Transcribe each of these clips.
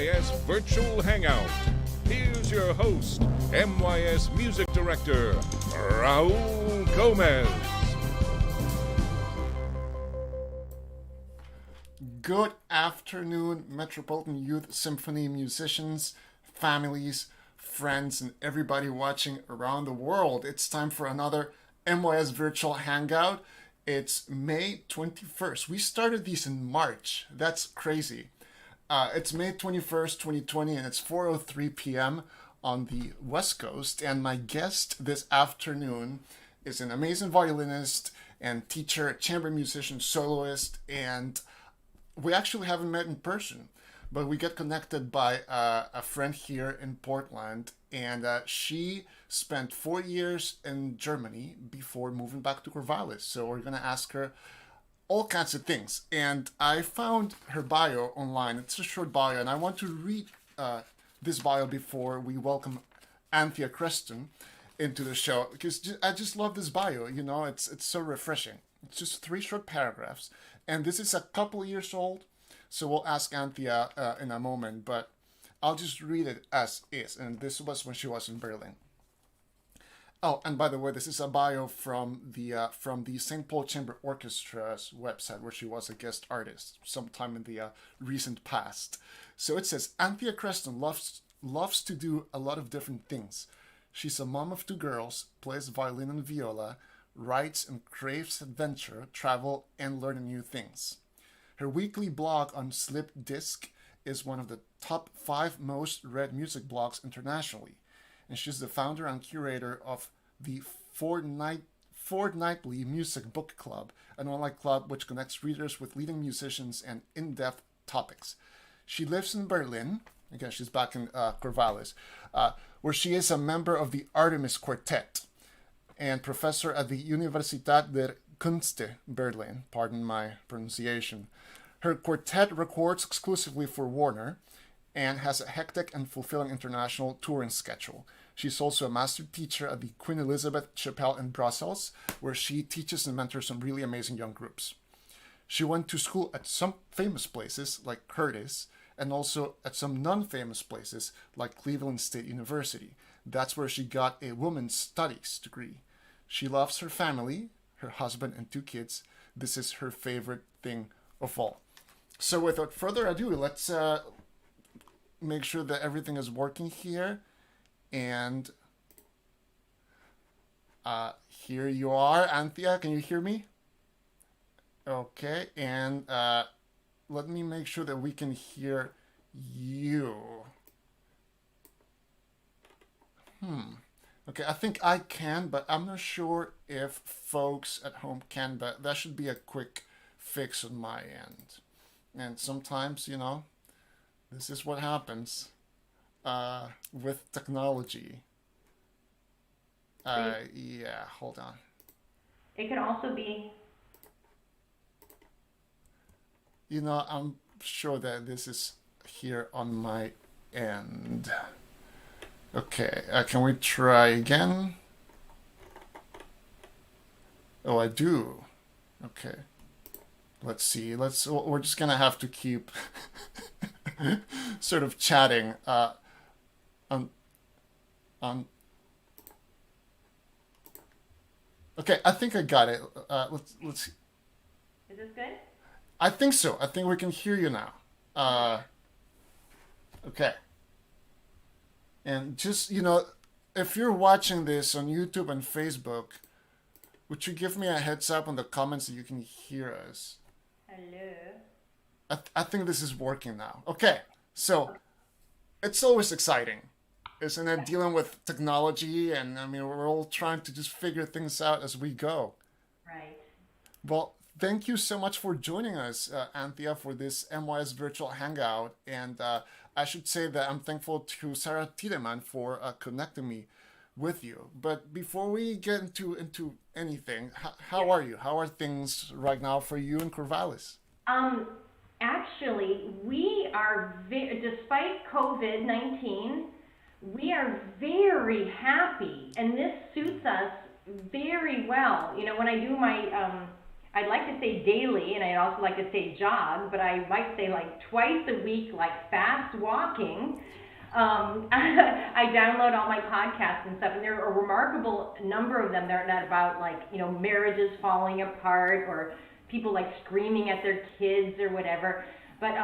MYS Virtual Hangout. Here's your host, MYS Music Director, Raul Gomez. Good afternoon, Metropolitan Youth Symphony musicians, families, friends, and everybody watching around the world. It's time for another MYS Virtual Hangout. It's May 21st. We started these in March. That's crazy. It's May 21st, 2020, and it's 4:03 p.m. on the West Coast. And my guest this afternoon is an amazing violinist and teacher, chamber musician, soloist, and we actually haven't met in person, but we get connected by a friend here in Portland, and she spent 4 years in Germany before moving back to Corvallis. So we're going to ask her all kinds of things. And I found her bio online. It's a short bio, and I want to read this bio before we welcome Anthea Kreston into the show, because I just love this bio. You know, it's so refreshing. It's just 3 short paragraphs. And this is a couple of years old, so we'll ask Anthea in a moment, but I'll just read it as is. And this was when she was in Berlin. Oh, and by the way, this is a bio from the St. Paul Chamber Orchestra's website, where she was a guest artist sometime in the recent past. So it says, Anthea Kreston loves to do a lot of different things. She's a mom of 2 girls, plays violin and viola, writes and craves adventure, travel, and learning new things. Her weekly blog on Slip Disc is one of the top 5 most read music blogs internationally. And she's the founder and curator of the Fortnightly Music Book Club, an online club which connects readers with leading musicians and in-depth topics. She lives in Berlin. Again, she's back in Corvallis, where she is a member of the Artemis Quartet and professor at the Universität der Künste Berlin, pardon my pronunciation. Her quartet records exclusively for Warner and has a hectic and fulfilling international touring schedule. She's also a master teacher at the Queen Elizabeth Chapel in Brussels, where she teaches and mentors some really amazing young groups. She went to school at some famous places like Curtis, and also at some non-famous places like Cleveland State University. That's where she got a women's studies degree. She loves her family, her husband, and 2 kids. This is her favorite thing of all. So without further ado, let's make sure that everything is working here. And here you are, Anthea. Can you hear me? Okay, and let me make sure that we can hear you. Okay, I think I can, but I'm not sure if folks at home can, but that should be a quick fix on my end. And sometimes, you know, this is what happens with technology. Yeah, hold on. It could also be... You know, I'm sure that this is here on my end. Okay, can we try again? Oh, I do. Okay. Let's see. We're just gonna have to keep sort of chatting on. Okay, I think I got it. Let's. Is this good? I think so. I think we can hear you now. Okay. And just, you know, if you're watching this on YouTube and Facebook, would you give me a heads up on the comments that you can hear us? Hello. I think this is working now. Okay. So it's always exciting, isn't it? Dealing with technology, and I mean, we're all trying to just figure things out as we go. Right. Well, thank you so much for joining us, Anthea, for this MYS Virtual Hangout. And I should say that I'm thankful to Sarah Tiedemann for connecting me with you. But before we get into anything, how are you? How are things right now for you in Corvallis? Actually, we are, despite COVID-19, we are very happy, and this suits us very well. You know, when I do my I'd like to say daily, and I'd also like to say jog, but I might say like twice a week, like fast walking. I download all my podcasts and stuff, and there are a remarkable number of them. They're not about like, marriages falling apart or people like screaming at their kids or whatever. But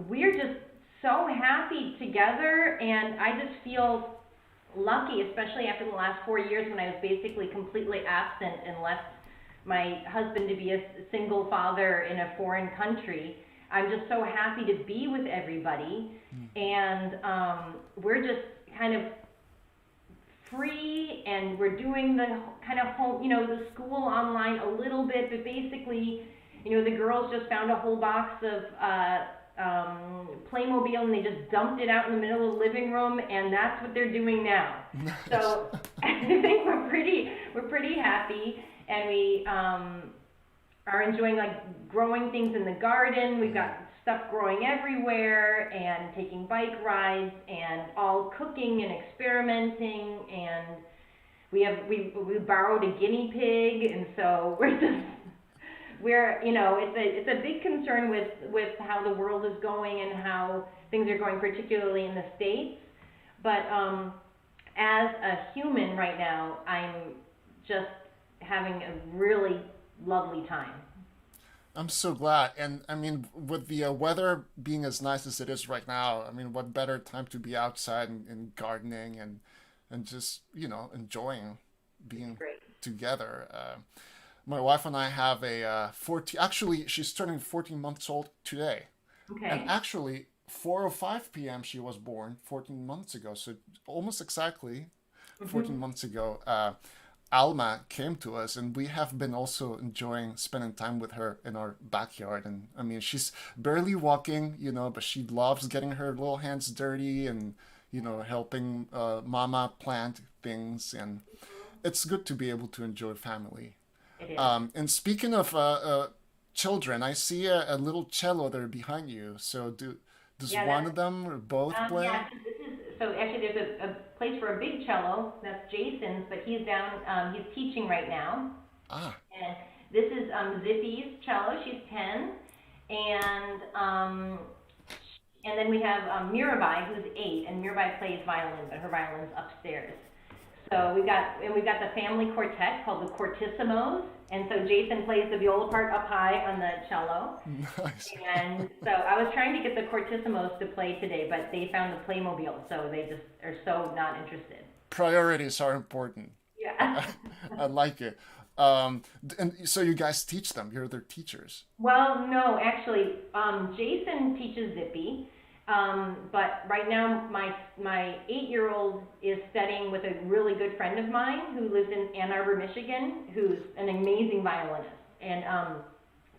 we're just so happy together, and I just feel lucky, especially after the last 4 years when I was basically completely absent and left my husband to be a single father in a foreign country. I'm just so happy to be with everybody, and we're just kind of free, and we're doing the kind of home, the school online a little bit, but basically, the girls just found a whole box of Playmobil, and they just dumped it out in the middle of the living room, and that's what they're doing now. Nice. So I think we're pretty happy, and we are enjoying like growing things in the garden. We've got stuff growing everywhere, and taking bike rides, and all cooking and experimenting, and we borrowed a guinea pig, and so it's a big concern with how the world is going and how things are going, particularly in the States. But as a human right now, I'm just having a really lovely time. I'm so glad. And I mean, with the weather being as nice as it is right now, I mean, what better time to be outside and gardening and just, enjoying being together. My wife and I have a 14, actually, she's turning 14 months old today. Okay. And actually, 4:05 p.m. she was born 14 months ago. So almost exactly 14 months ago. Alma came to us, and we have been also enjoying spending time with her in our backyard. And I mean, she's barely walking, but she loves getting her little hands dirty and, helping mama plant things. And it's good to be able to enjoy family. It is. And speaking of children, I see a little cello there behind you. So does one of them or both play? Yeah, so actually there's a place for a big cello. That's Jason's, but he's down, he's teaching right now. Ah. And this is Zippy's cello. She's 10. And then we have Mirabai, who's 8, and Mirabai plays violin, but her violin's upstairs. So we've got the family quartet called the Quartissimos, and so Jason plays the viola part up high on the cello. Nice. And so I was trying to get the Quartissimos to play today, but they found the Playmobil, so they just are so not interested. Priorities are important. Yeah. I like it. And so you guys teach them. You're their teachers. Well, no, actually, Jason teaches Zippy. But right now, my 8-year-old is studying with a really good friend of mine who lives in Ann Arbor, Michigan, who's an amazing violinist. And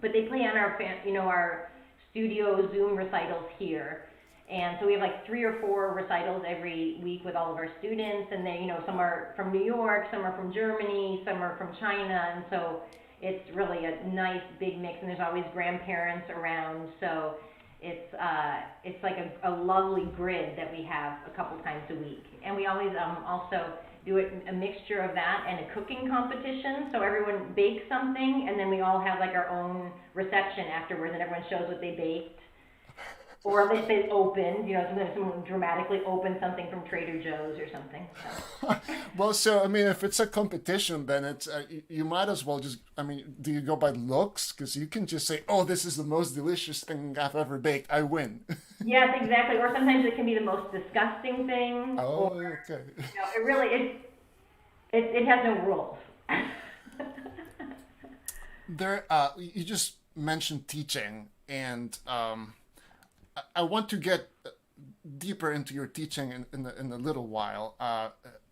but they play on our studio Zoom recitals here. And so we have like 3 or 4 recitals every week with all of our students. And they, some are from New York, some are from Germany, some are from China. And so it's really a nice big mix. And there's always grandparents around. So it's like a lovely grid that we have a couple times a week. And we always also do a mixture of that and a cooking competition. So everyone bakes something, and then we all have like our own reception afterwards, and everyone shows what they baked. Or at least they opened, sometimes someone dramatically opens something from Trader Joe's or something. So. Well, so, I mean, if it's a competition, then it's you might as well just, do you go by looks? Because you can just say, oh, this is the most delicious thing I've ever baked. I win. Yes, exactly. Or sometimes it can be the most disgusting thing. Oh, or, okay. It really, it has no rules. There, you just mentioned teaching, and I want to get deeper into your teaching in a little while,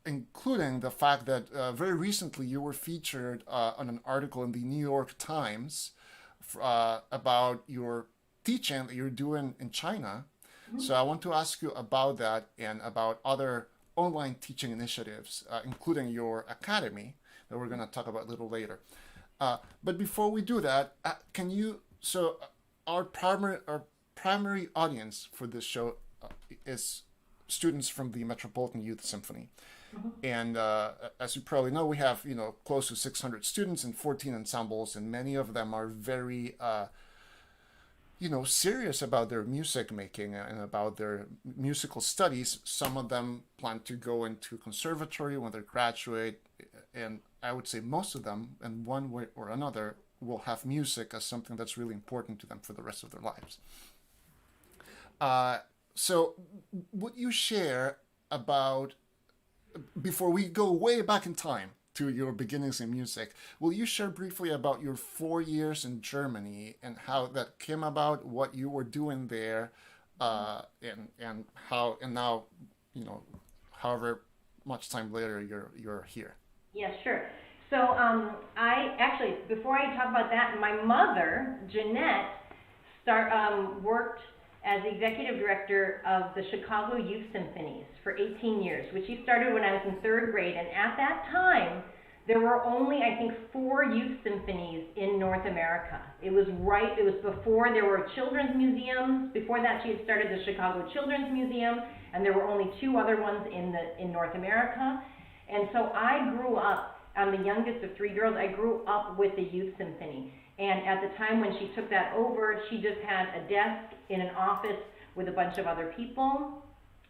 including the fact that very recently you were featured on an article in the New York Times about your teaching that you're doing in China. Mm-hmm. So I want to ask you about that and about other online teaching initiatives, including your academy that we're going to talk about a little later. But before we do that, our primary audience for this show is students from the Metropolitan Youth Symphony. And as you probably know, we have, close to 600 students and 14 ensembles, and many of them are very, serious about their music making and about their musical studies. Some of them plan to go into conservatory when they graduate, and I would say most of them, in one way or another, will have music as something that's really important to them for the rest of their lives. So, would you share about, before we go way back in time to your beginnings in music, will you share briefly about your 4 years in Germany and how that came about, what you were doing there, and how, and now, however much time later you're here? Yeah, sure. So I actually, before I talk about that, my mother, Jeanette, worked as the executive director of the Chicago Youth Symphonies for 18 years, which she started when I was in third grade. And at that time, there were only, I think, 4 youth symphonies in North America. It was before there were children's museums. Before that, she had started the Chicago Children's Museum, and there were only 2 other ones in North America. And so I grew up, I'm the youngest of 3 girls, I grew up with the youth symphony. And at the time when she took that over, she just had a desk in an office with a bunch of other people,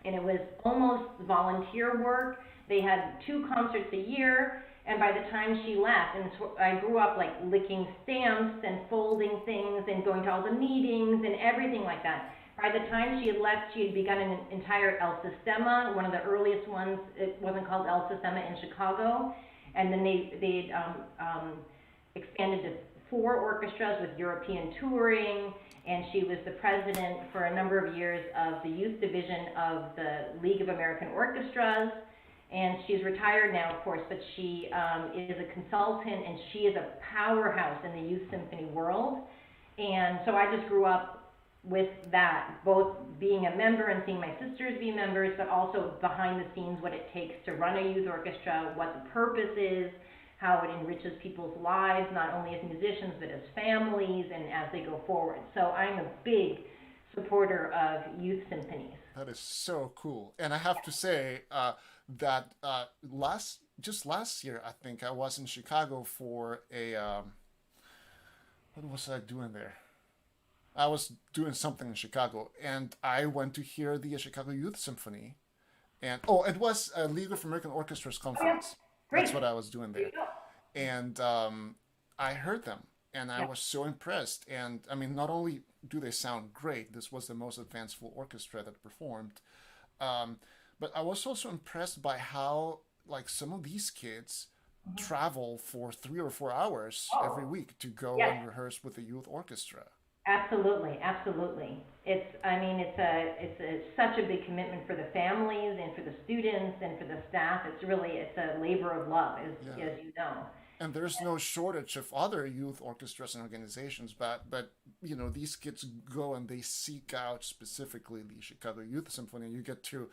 and it was almost volunteer work. They had 2 concerts a year, and by the time she left, and so I grew up like licking stamps and folding things and going to all the meetings and everything like that. By the time she had left, she had begun an entire El Sistema, one of the earliest ones. It wasn't called El Sistema in Chicago, and then they expanded to 4 orchestras with European touring, and she was the president for a number of years of the youth division of the League of American Orchestras. And she's retired now, of course, but she is a consultant, and she is a powerhouse in the youth symphony world. And so I just grew up with that, both being a member and seeing my sisters be members, but also behind the scenes, what it takes to run a youth orchestra, what the purpose is, how it enriches people's lives, not only as musicians, but as families and as they go forward. So I'm a big supporter of youth symphonies. That is so cool. And I have to say that last year, I think I was in Chicago for what was I doing there? I was doing something in Chicago, and I went to hear the Chicago Youth Symphony. And it was a League of American Orchestras conference. Great. That's what I was doing there. And I heard them, and I was so impressed. And I mean, not only do they sound great, this was the most advanced full orchestra that performed, but I was also impressed by how, like, some of these kids travel for 3 or 4 hours every week to go and rehearse with the youth orchestra. Absolutely, absolutely. It's such a big commitment for the families and for the students and for the staff. It's a labor of love, as you know. And there's no shortage of other youth orchestras and organizations, but these kids go and they seek out specifically the Chicago Youth Symphony. You get to,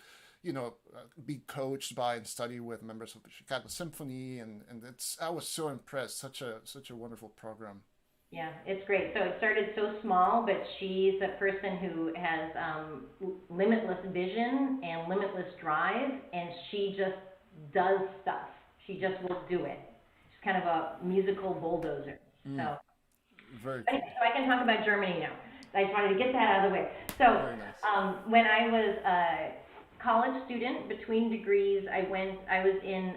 be coached by and study with members of the Chicago Symphony, and I was so impressed. Such a wonderful program. Yeah, it's great. So it started so small, but she's a person who has limitless vision and limitless drive, and she just does stuff. She just will do it. She's kind of a musical bulldozer. So, Very cool. So I can talk about Germany now. I just wanted to get that out of the way. So when I was a college student between degrees, I was in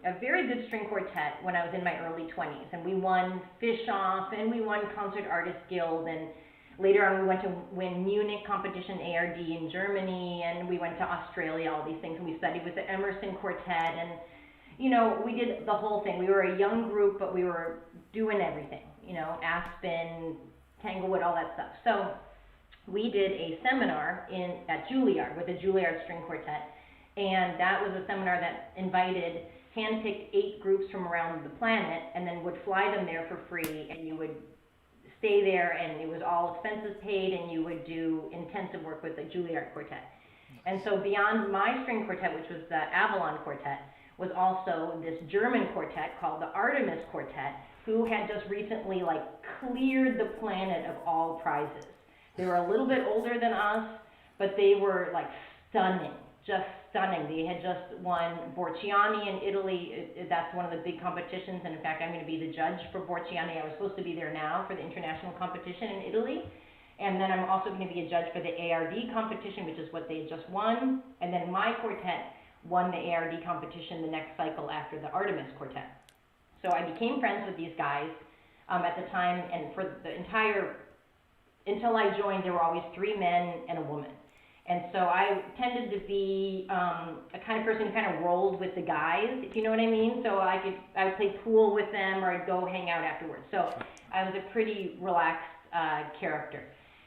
a very good string quartet when I was in my early 20s, and we won Fischoff, and we won Concert Artist Guild, and later on we went to win Munich competition ARD in Germany, and we went to Australia, all these things, and we studied with the Emerson Quartet, and we did the whole thing. We were a young group, but we were doing everything, Aspen, Tanglewood, all that stuff. So we did a seminar at Juilliard with the Juilliard String Quartet, and that was a seminar that invited handpicked 8 groups from around the planet, and then would fly them there for free, and you would stay there, and it was all expenses paid, and you would do intensive work with the Juilliard Quartet. And so beyond my string quartet, which was the Avalon Quartet, was also this German quartet called the Artemis Quartet, who had just recently cleared the planet of all prizes. They were a little bit older than us, but they were stunning, just stunning. They had just won Borciani in Italy. That's one of the big competitions, and in fact, I'm going to be the judge for Borciani. I was supposed to be there now for the international competition in Italy, and then I'm also going to be a judge for the ARD competition, which is what they just won, and then my quartet won the ARD competition the next cycle after the Artemis Quartet. So I became friends with these guys at the time, and for the entire, until I joined, there were always 3 men and a woman. And so I tended to be a kind of person who kind of rolled with the guys, if you know what I mean. So I would play pool with them, or I'd go hang out afterwards. So I was a pretty relaxed character.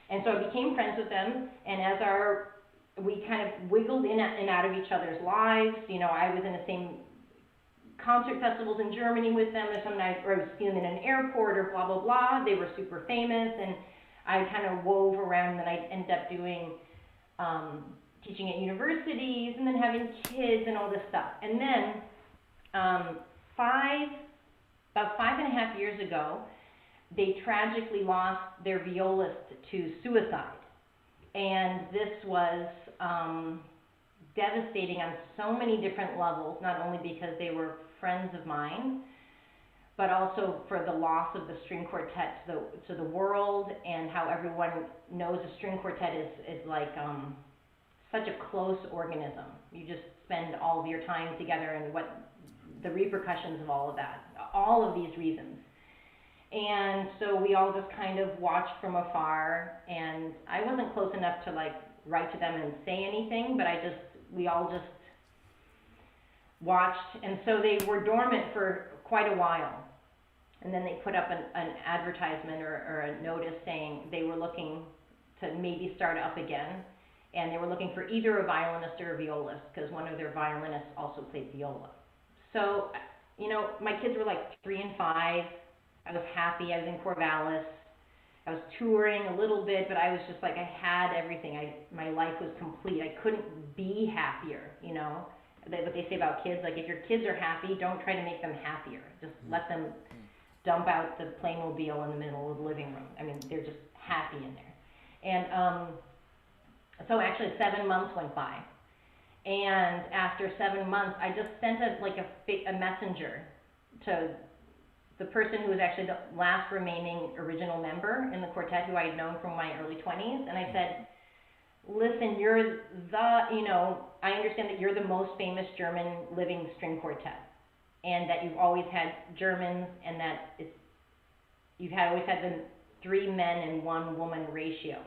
And so I became friends with them, and as we kind of wiggled in and out of each other's lives. You know, I was in the same concert festivals in Germany with them, or some nights, or I was seeing them in an airport, or blah, blah, blah. They were super famous, and I kind of wove around, and I'd end up doing teaching at universities, and then having kids and all this stuff. And then about 5.5 years ago, they tragically lost their violist to suicide. And this was devastating on so many different levels, not only because they were friends of mine, but also for the loss of the string quartet to the world, and how everyone knows a string quartet is like such a close organism. You just spend all of your time together, and what the repercussions of all of that, all of these reasons. And so we all just kind of watched from afar, and I wasn't close enough to like write to them and say anything, but we all just watched. And so they were dormant for quite a while. And then they put up an advertisement or a notice saying they were looking to maybe start up again. And they were looking for either a violinist or a violist, because one of their violinists also played viola. So, you know, my kids were like 3 and 5. I was happy. I was in Corvallis. I was touring a little bit, but I was just like, I had everything. My life was complete. I couldn't be happier, you know. What they say about kids, like if your kids are happy, don't try to make them happier. Just let them dump out the Playmobil in the middle of the living room. I mean, they're just happy in there. And so actually 7 months went by. And after 7 months, I just sent a messenger to the person who was actually the last remaining original member in the quartet, who I had known from my early 20s. And I said, listen, I understand that you're the most famous German living string quartet, and that you've always had Germans, and that you've always had the 3 men and 1 woman ratio.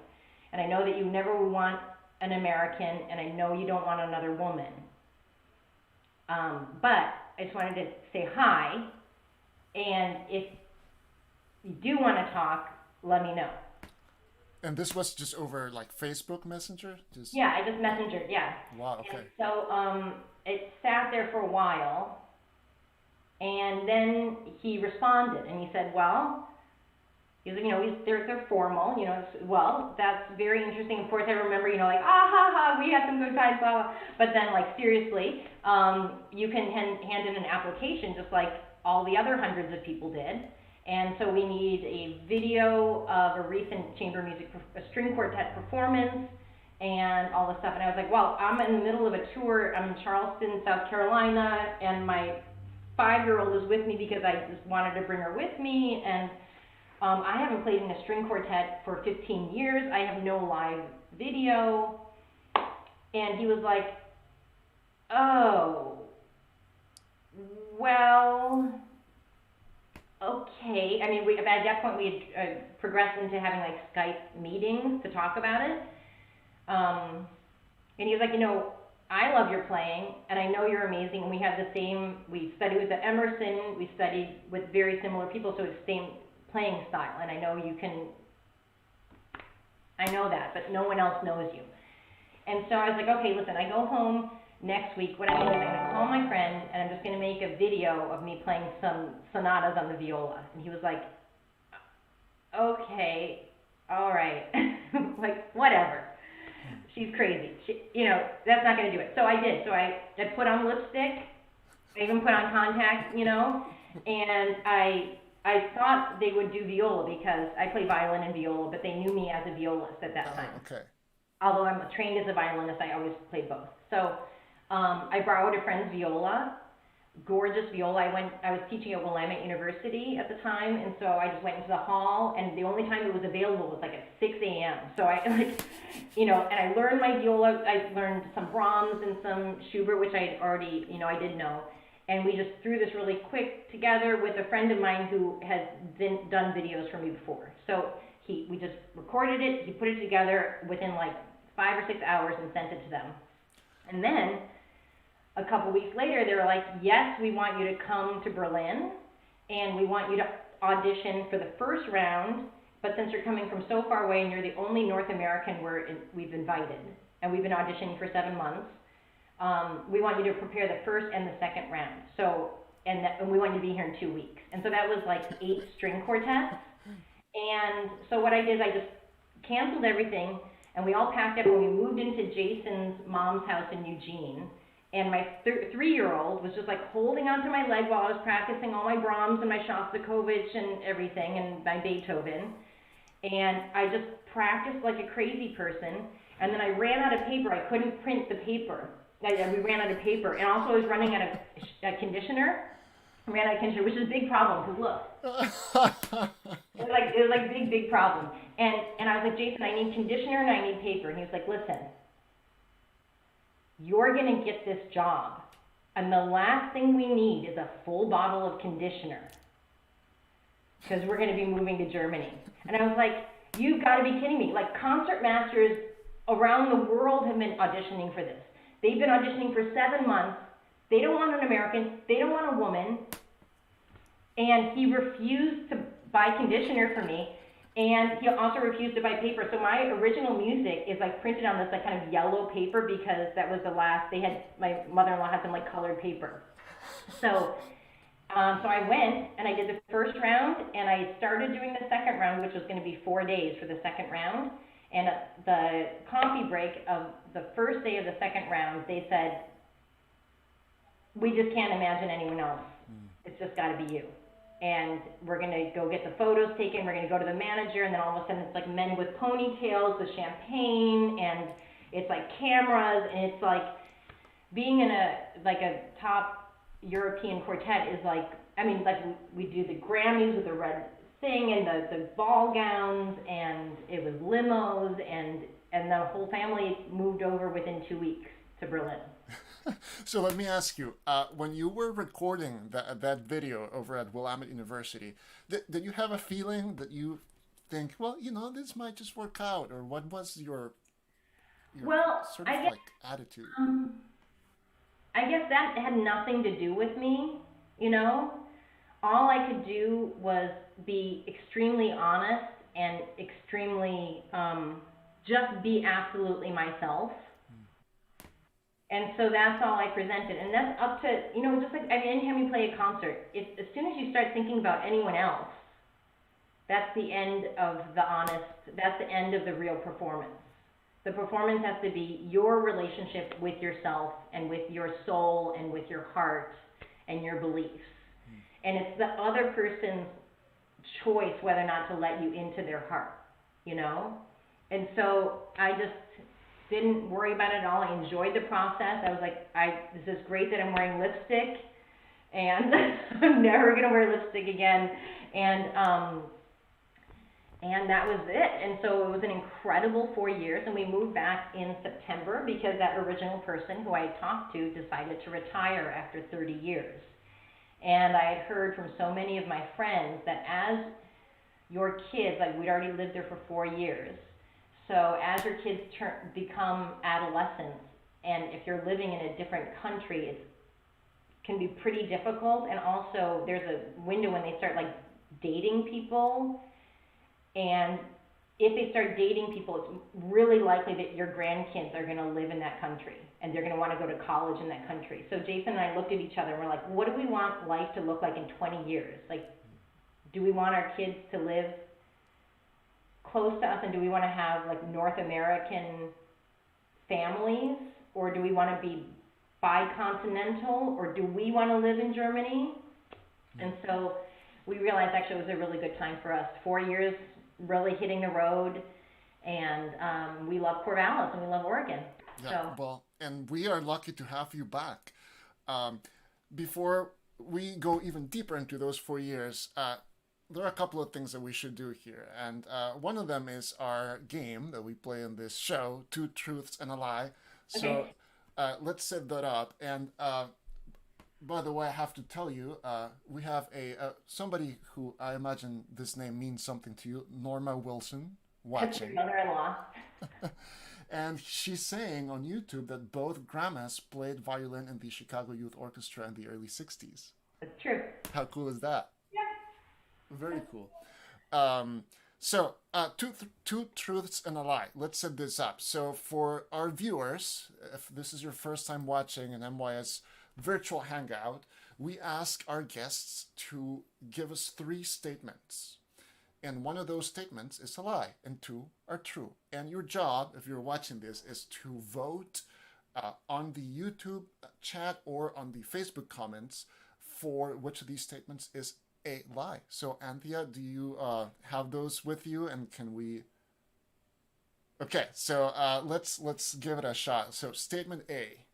And I know that you never want an American, and I know you don't want another woman. But I just wanted to say hi, and if you do want to talk, let me know. And this was just over like Facebook Messenger? Yeah, I just messengered, yeah. Wow, okay. And so it sat there for a while, and then he responded, and he said, well, they're formal, well, that's very interesting. Of course, I remember, like, we had some good times, blah, blah. But then, like, seriously, you can hand in an application just like all the other hundreds of people did. And so we need a video of a recent chamber music, a string quartet performance, and all this stuff. And I was like, well, I'm in the middle of a tour. I'm in Charleston, South Carolina, and my 5-year-old is with me because I just wanted to bring her with me. And I haven't played in a string quartet for 15 years. I have no live video. And he was like, oh, well, okay. I mean, at that point we had progressed into having like Skype meetings to talk about it. And he was like, I love your playing, and I know you're amazing, and we studied with the Emerson, we studied with very similar people, so it's the same playing style, and I know that, but no one else knows you. And so I was like, okay, listen, I go home next week. What I'm going to do is I'm going to call my friend, and I'm just going to make a video of me playing some sonatas on the viola. And he was like, okay, all right, like, whatever. She's crazy. That's not going to do it. So I did. So I put on lipstick. I even put on contacts, and I thought they would do viola because I play violin and viola, but they knew me as a violist at that time. Okay. Although I'm trained as a violinist, I always played both. So I borrowed a friend's viola, gorgeous viola. I was teaching at Willamette University at the time, and so I just went into the hall, and the only time it was available was like at 6 a.m. So I and I learned my viola. I learned some Brahms and some Schubert, which I already, I did know. And we just threw this really quick together with a friend of mine who has done videos for me before. So we just recorded it, he put it together within like 5 or 6 hours and sent it to them. And then a couple weeks later, they were like, yes, we want you to come to Berlin, and we want you to audition for the first round, but since you're coming from so far away and you're the only North American we've invited, and we've been auditioning for 7 months, we want you to prepare the first and the second round. So, and we want you to be here in 2 weeks. And so that was like 8 string quartets. And so what I did is I just canceled everything, and we all packed up, and we moved into Jason's mom's house in Eugene. And my 3-year-old was just like holding onto my leg while I was practicing all my Brahms and my Shostakovich and everything, and my Beethoven. And I just practiced like a crazy person. And then I ran out of paper. I couldn't print the paper. We ran out of paper. And also I was running out of conditioner. I ran out of conditioner, which is a big problem, because look. It was like big problem. And I was like, Jason, I need conditioner and I need paper. And he was like, listen, you're going to get this job, and the last thing we need is a full bottle of conditioner, because we're going to be moving to Germany. And I was like, you've got to be kidding me. Like, concert masters around the world have been auditioning for this. They've been auditioning for 7 months. They don't want an American. They don't want a woman. And he refused to buy conditioner for me. And he also refused to buy paper. So my original music is like printed on this like kind of yellow paper, because that was the last, my mother-in-law had some like colored paper. So I went and I did the first round, and I started doing the second round, which was going to be 4 days for the second round. And at the coffee break of the first day of the second round, they said, we just can't imagine anyone else. It's just got to be you. And we're going to go get the photos taken, we're going to go to the manager, and then all of a sudden it's like men with ponytails with champagne, and it's like cameras, and it's like being in a top European quartet is like, we do the Grammys with the red thing and the ball gowns, and it was limos, and the whole family moved over within 2 weeks to Berlin. So let me ask you, when you were recording that video over at Willamette University, did you have a feeling that you think, well, this might just work out, or what was your sort of attitude? I guess that had nothing to do with me, All I could do was be extremely honest and extremely, just be absolutely myself. And so that's all I presented. And that's up to, just like anytime you play a concert, as soon as you start thinking about anyone else, that's the end of that's the end of the real performance. The performance has to be your relationship with yourself and with your soul and with your heart and your beliefs. And it's the other person's choice whether or not to let you into their heart, And so I just didn't worry about it at all. I enjoyed the process. I was like, this is great that I'm wearing lipstick, and I'm never going to wear lipstick again. And that was it. And so it was an incredible 4 years, and we moved back in September because that original person who I talked to decided to retire after 30 years. And I had heard from so many of my friends that as your kids, we'd already lived there for 4 years, so as your kids become adolescents, and if you're living in a different country, it can be pretty difficult. And also there's a window when they start dating people, and if they start dating people, it's really likely that your grandkids are going to live in that country, and they're going to want to go to college in that country. So Jason and I looked at each other and we're like, what do we want life to look like in 20 years? Do we want our kids to live close to us, and do we want to have North American families, or do we want to be bicontinental, or do we want to live in Germany? And so we realized actually it was a really good time for us. 4 years really hitting the road, and we love Corvallis and we love Oregon. Yeah, well, and we are lucky to have you back. Before we go even deeper into those 4 years, there are a couple of things that we should do here. And one of them is our game that we play in this show, Two Truths and a Lie. So let's set that up. And by the way, I have to tell you, we have somebody who I imagine this name means something to you, Norma Wilson, watching. That's your mother-in-law. And she's saying on YouTube that both grandmas played violin in the Chicago Youth Orchestra in the early 60s. That's true. How cool is that? Yeah. Very cool. So, two truths and a lie. Let's set this up. So, for our viewers, if this is your first time watching an MYS virtual hangout, we ask our guests to give us 3 statements. And one of those statements is a lie, and 2 are true. And your job, if you're watching this, is to vote on the YouTube chat or on the Facebook comments for which of these statements is a lie. So, Anthea, do you have those with you, and can we? Okay, so let's give it a shot. So, statement A.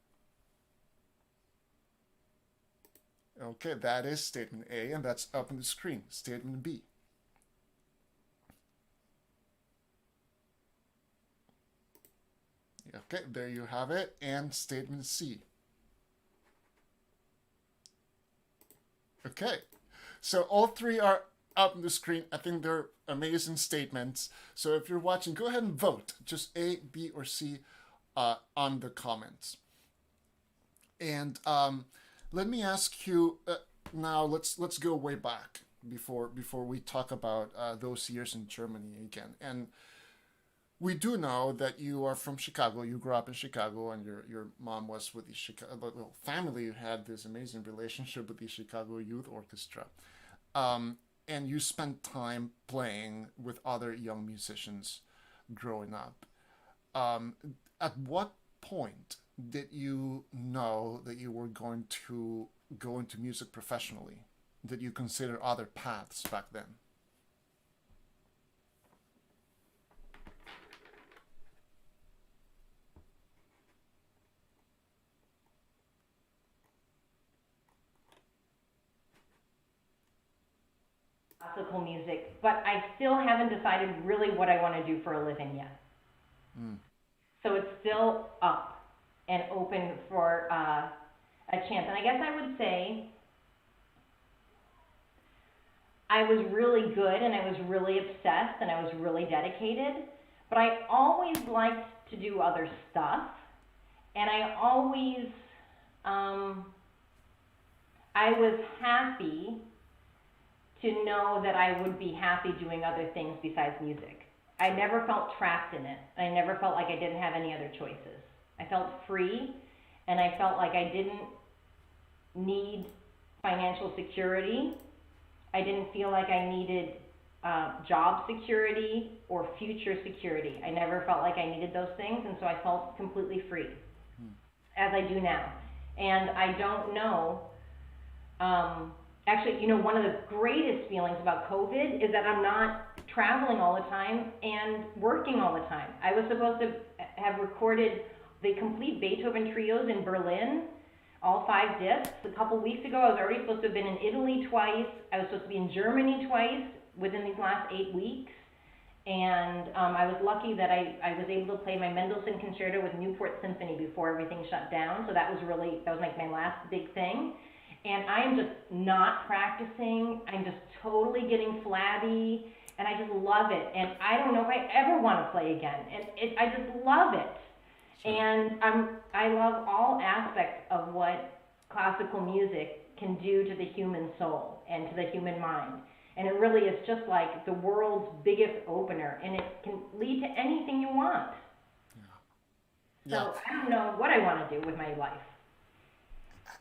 Okay, that is statement A, and that's up on the screen. Statement B. Okay, there you have it. And statement C. Okay, so all 3 are up on the screen. I think they're amazing statements. So if you're watching, go ahead and vote. Just A, B, or C on the comments. And let me ask you now. Let's go way back before we talk about those years in Germany again. And we do know that you are from Chicago. You grew up in Chicago, and your mom was with the Chicago family. You had this amazing relationship with the Chicago Youth Orchestra, and you spent time playing with other young musicians growing up. At what point did you know that you were going to go into music professionally? Did you consider other paths back then? Classical music, but I still haven't decided really what I want to do for a living yet. So it's still up and open for a chance. And I guess I would say I was really good, and I was really obsessed, and I was really dedicated, but I always liked to do other stuff, and I always, I was happy to know that I would be happy doing other things besides music. I never felt trapped in it. I never felt like I didn't have any other choices. I felt free, and I felt like I didn't need financial security. I didn't feel like I needed job security or future security. I never felt like I needed those things, and so I felt completely free, as I do now. And I don't know, actually, one of the greatest feelings about COVID is that I'm not traveling all the time and working all the time. I was supposed to have recorded the complete Beethoven trios in Berlin, all 5 discs. A couple weeks ago, I was already supposed to have been in Italy twice. I was supposed to be in Germany twice within these last 8 weeks. And I was lucky that I was able to play my Mendelssohn Concerto with Newport Symphony before everything shut down. So that was like my last big thing. And I am just not practicing. I'm just totally getting flabby, and I just love it. And I don't know if I ever want to play again. And I just love it. Sure. And I love all aspects of what classical music can do to the human soul and to the human mind. And it really is just like the world's biggest opener, and it can lead to anything you want. Yeah. So I don't know what I want to do with my life.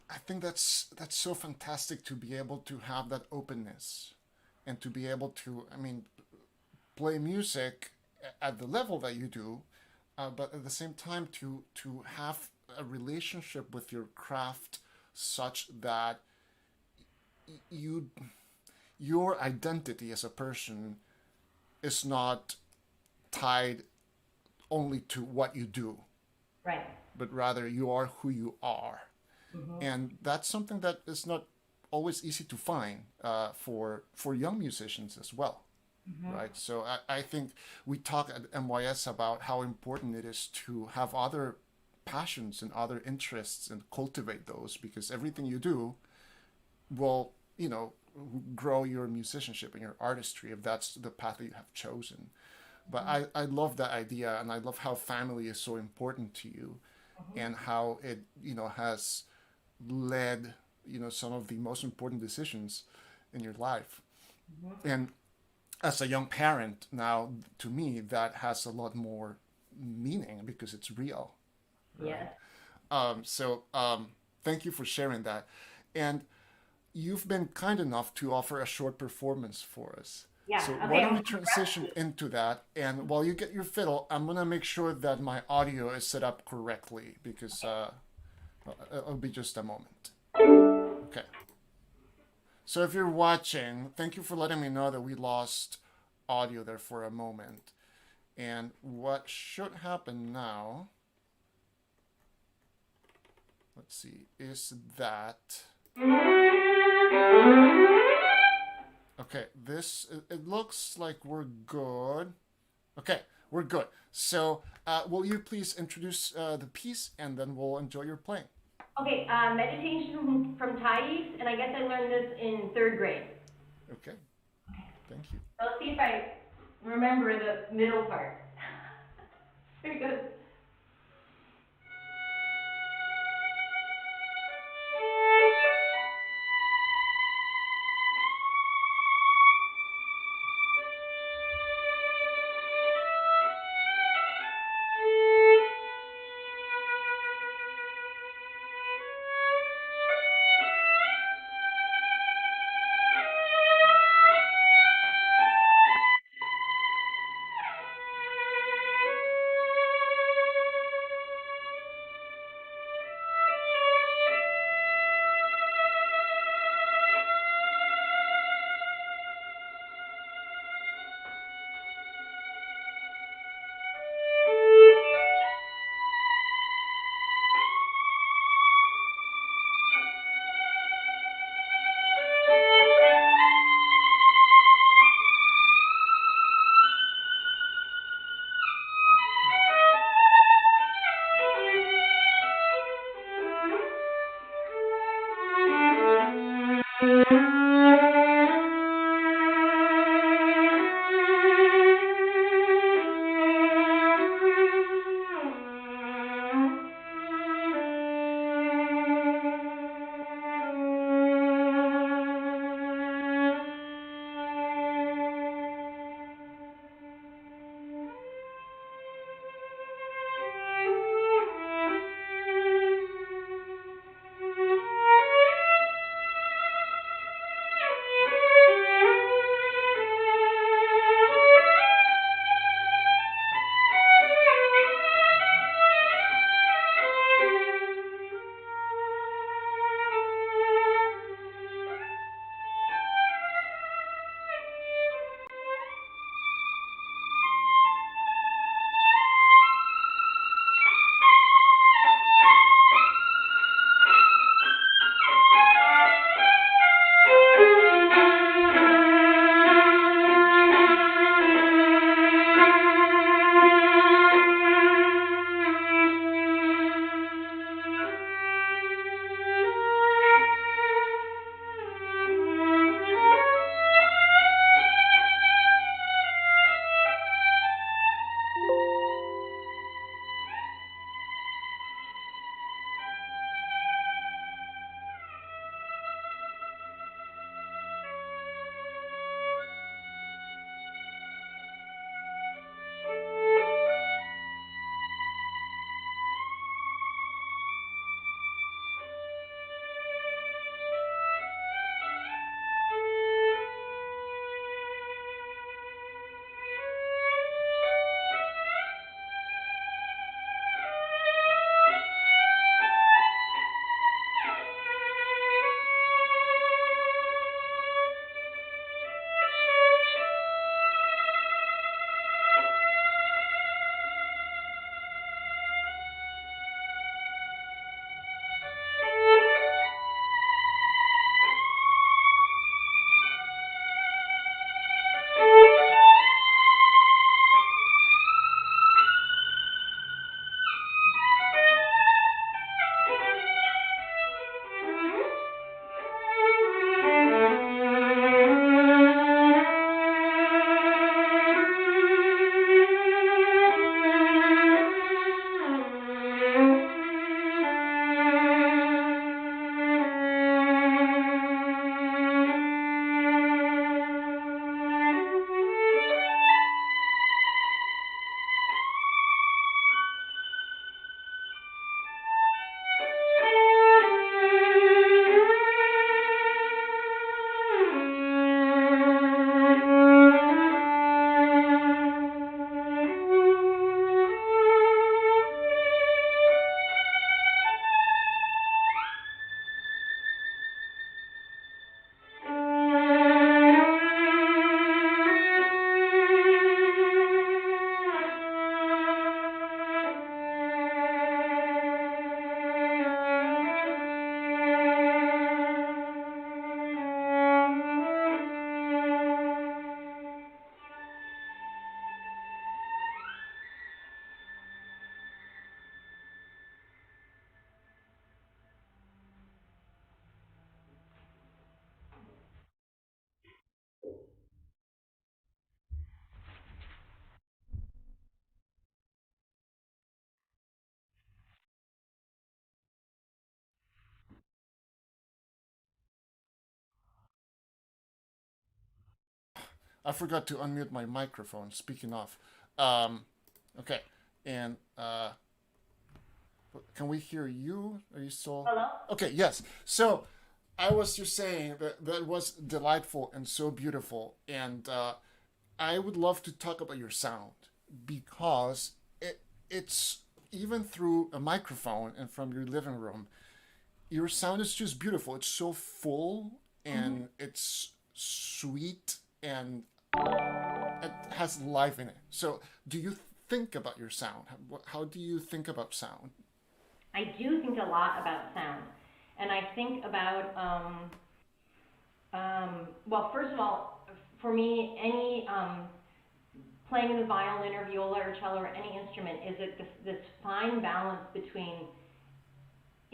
I think that's so fantastic to be able to have that openness and to be able to, play music at the level that you do, but at the same time to have a relationship with your craft such that your identity as a person is not tied only to what you do. Right. but rather you are who you are. And that's something that is not always easy to find for young musicians as well. Right. So I think we talk at MYS about how important it is to have other passions and other interests and cultivate those, because everything you do will, grow your musicianship and your artistry if that's the path that you have chosen. But I love that idea, and I love how family is so important to you, and how it, has led, some of the most important decisions in your life. And as a young parent now, to me, that has a lot more meaning because it's real. Yes. So thank you for sharing that. And you've been kind enough to offer a short performance for us. Yeah. So Okay. why don't we transition into that? And while you get your fiddle, I'm going to make sure that my audio is set up correctly, because it'll be just a moment. Okay. So if you're watching, thank you for letting me know that we lost audio there for a moment. And what should happen now, let's see, is that... Okay, it looks like we're good. Okay, we're good. So will you please introduce the piece, and then we'll enjoy your playing. Okay, meditation from Thais, and I guess I learned this in 3rd grade. Okay, thank you. So let's see if I remember the middle part. Very good. I forgot to unmute my microphone. Speaking of, okay, and can we hear you? Are you still? Hello? Okay, yes. So I was just saying that that was delightful and so beautiful, and I would love to talk about your sound because it's even through a microphone and from your living room, your sound is just beautiful. It's so full and it's sweet and it has life in it. So, do you think about your sound? How do you think about sound? I do think a lot about sound. And I think about, well, first of all, for me, any playing the violin or viola or cello or any instrument is this fine balance between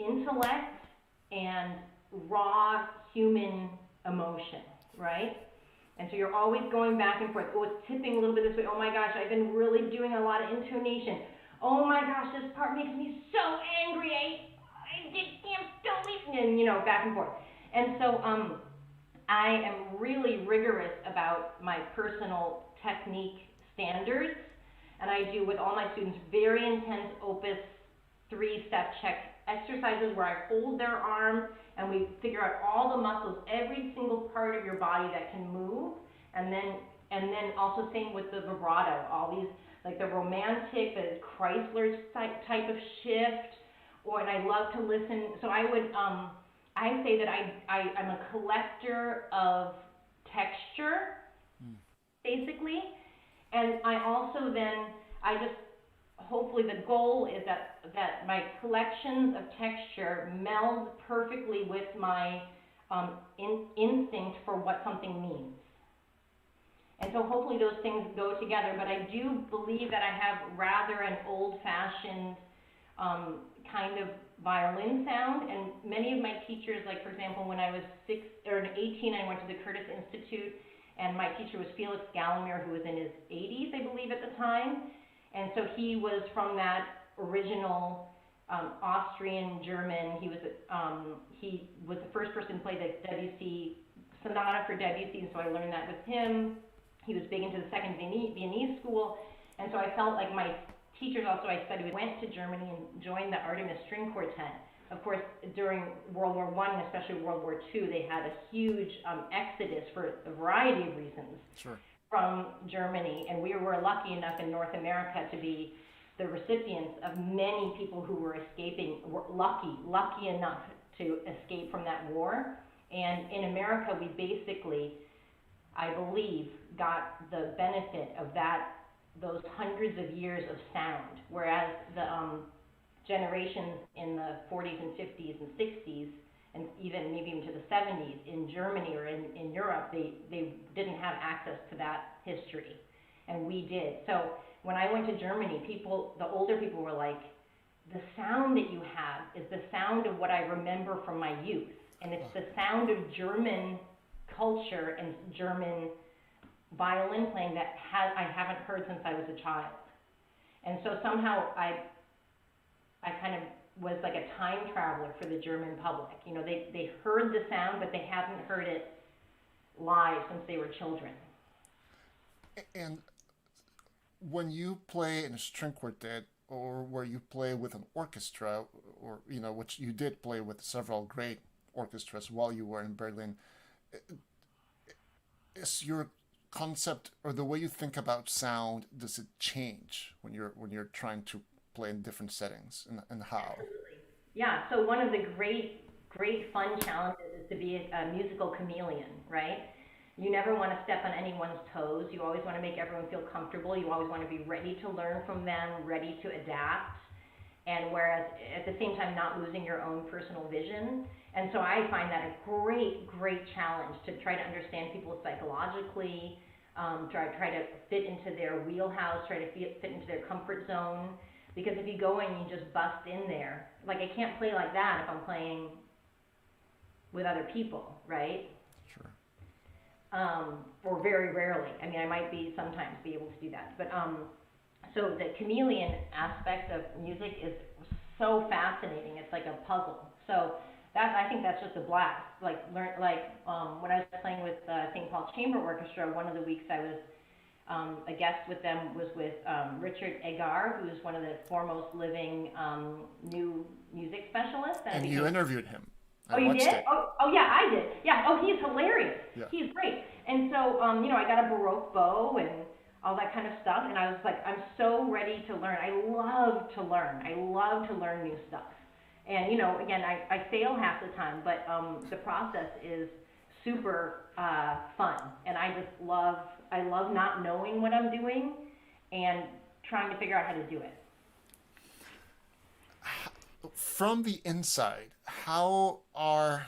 intellect and raw human emotion, right? And so you're always going back and forth. Oh, it's tipping a little bit this way. Oh my gosh, I've been really doing a lot of intonation. Oh my gosh, this part makes me so angry. I just can't believe, and back and forth. And so I am really rigorous about my personal technique standards, and I do with all my students very intense opus 3-step check exercises where I hold their arm and we figure out all the muscles, every single part of your body that can move, and then also same with the vibrato, all these like the romantic, the Chrysler type of shift, and I love to listen. So I would I say that I'm a collector of texture, basically, and I also then hopefully the goal is that my collections of texture meld perfectly with my instinct for what something means. And so hopefully those things go together, but I do believe that I have rather an old-fashioned kind of violin sound, and many of my teachers, like for example, when I was 18, I went to the Curtis Institute, and my teacher was Felix Gallimere, who was in his 80s, I believe, at the time. And so he was from that original Austrian German. He was the first person to play the Debussy sonata for Debussy, and so I learned that with him. He was big into the second Viennese school, and so I felt like my teachers also I studied with went to Germany and joined the Artemis String Quartet. Of course, during World War I and especially World War II, they had a huge exodus for a variety of reasons. Sure. From Germany, and we were lucky enough in North America to be the recipients of many people who were escaping, were lucky enough to escape from that war. And in America, we basically, I believe, got the benefit of those hundreds of years of sound, whereas the generations in the 40s and 50s and 60s, and even into the 70s in Germany or in Europe, they didn't have access to that history, and we did. So when I went to Germany, the older people were like, the sound that you have is the sound of what I remember from my youth, and it's the sound of German culture and German violin playing that I haven't heard since I was a child. And so somehow I kind of was like a time traveler for the German public. They heard the sound, but they hadn't heard it live since they were children. And when you play in a string quartet, or where you play with an orchestra, or which you did play with several great orchestras while you were in Berlin, is your concept or the way you think about sound, does it change when you're trying to play in different settings, and how? Absolutely. Yeah, so one of the great fun challenges is to be a musical chameleon, right? You never want to step on anyone's toes. You always want to make everyone feel comfortable. You always want to be ready to learn from them, ready to adapt, and whereas at the same time not losing your own personal vision. And so I find that a great challenge to try to understand people psychologically, try to fit into their wheelhouse, try to fit into their comfort zone. Because if you go in and you just bust in there, like I can't play like that if I'm playing with other people, right? Sure. Or very rarely. I mean, I might sometimes be able to do that. But so the chameleon aspect of music is so fascinating. It's like a puzzle. So I think that's just a blast. Like when I was playing with St. Paul Chamber Orchestra, one of the weeks I was a guest with them was with Richard Agar, who's one of the foremost living new music specialists. And you interviewed him. Oh, you did? Oh, yeah, I did. Yeah. Oh, he's hilarious. Yeah. He's great. And so, I got a Baroque bow and all that kind of stuff. And I was like, I'm so ready to learn. I love to learn. I love to learn new stuff. And, again, I fail half the time, but the process is super fun. And I love not knowing what I'm doing and trying to figure out how to do it. From the inside, how are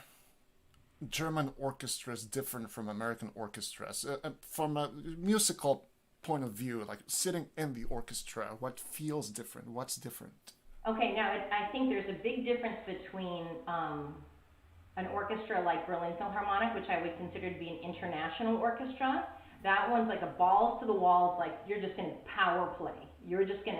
German orchestras different from American orchestras? From a musical point of view, like sitting in the orchestra, what feels different? What's different? Okay, now I think there's a big difference between an orchestra like Berlin Philharmonic, which I would consider to be an international orchestra. That one's like a balls to the walls, like you're just going to power play. You're just going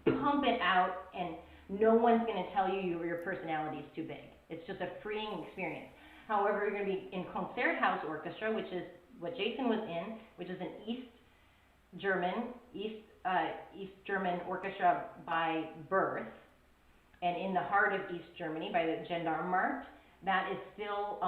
to pump it out, and no one's going to tell you your personality is too big. It's just a freeing experience. However, you're going to be in Concerthouse Orchestra, which is what Jason was in, which is an East German orchestra by birth, and in the heart of East Germany by the Gendarmenmarkt. That is still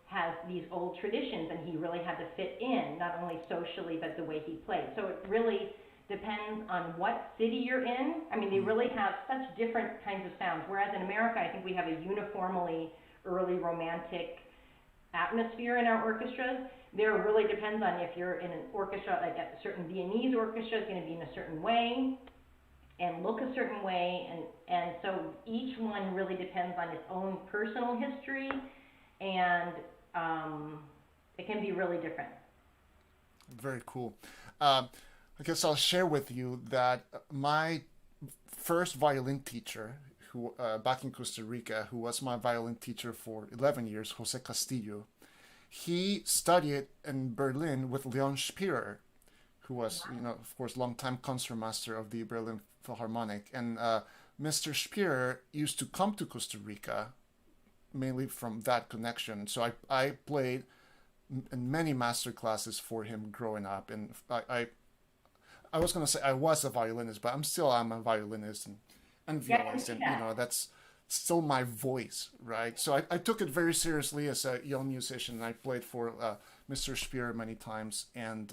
has these old traditions, and he really had to fit in, not only socially, but the way he played. So it really depends on what city you're in. I mean, they really have such different kinds of sounds, whereas in America, I think we have a uniformly early romantic atmosphere in our orchestras. There really depends on if you're in an orchestra, like a certain Viennese orchestra is going to be in a certain way and look a certain way, and so each one really depends on its own personal history, and it can be really different. Very cool. I guess I'll share with you that my first violin teacher, who back in Costa Rica, who was my violin teacher for 11 years, Jose Castillo, he studied in Berlin with Leon Spierer, who was, of course, longtime concertmaster of the Berlin Philharmonic. And Mr. Spierer used to come to Costa Rica mainly from that connection. So I played in many master classes for him growing up. And I was going to say I was a violinist, but I'm a violinist and violist. And, that's still my voice, right? So I took it very seriously as a young musician. I played for Mr. Spear many times, and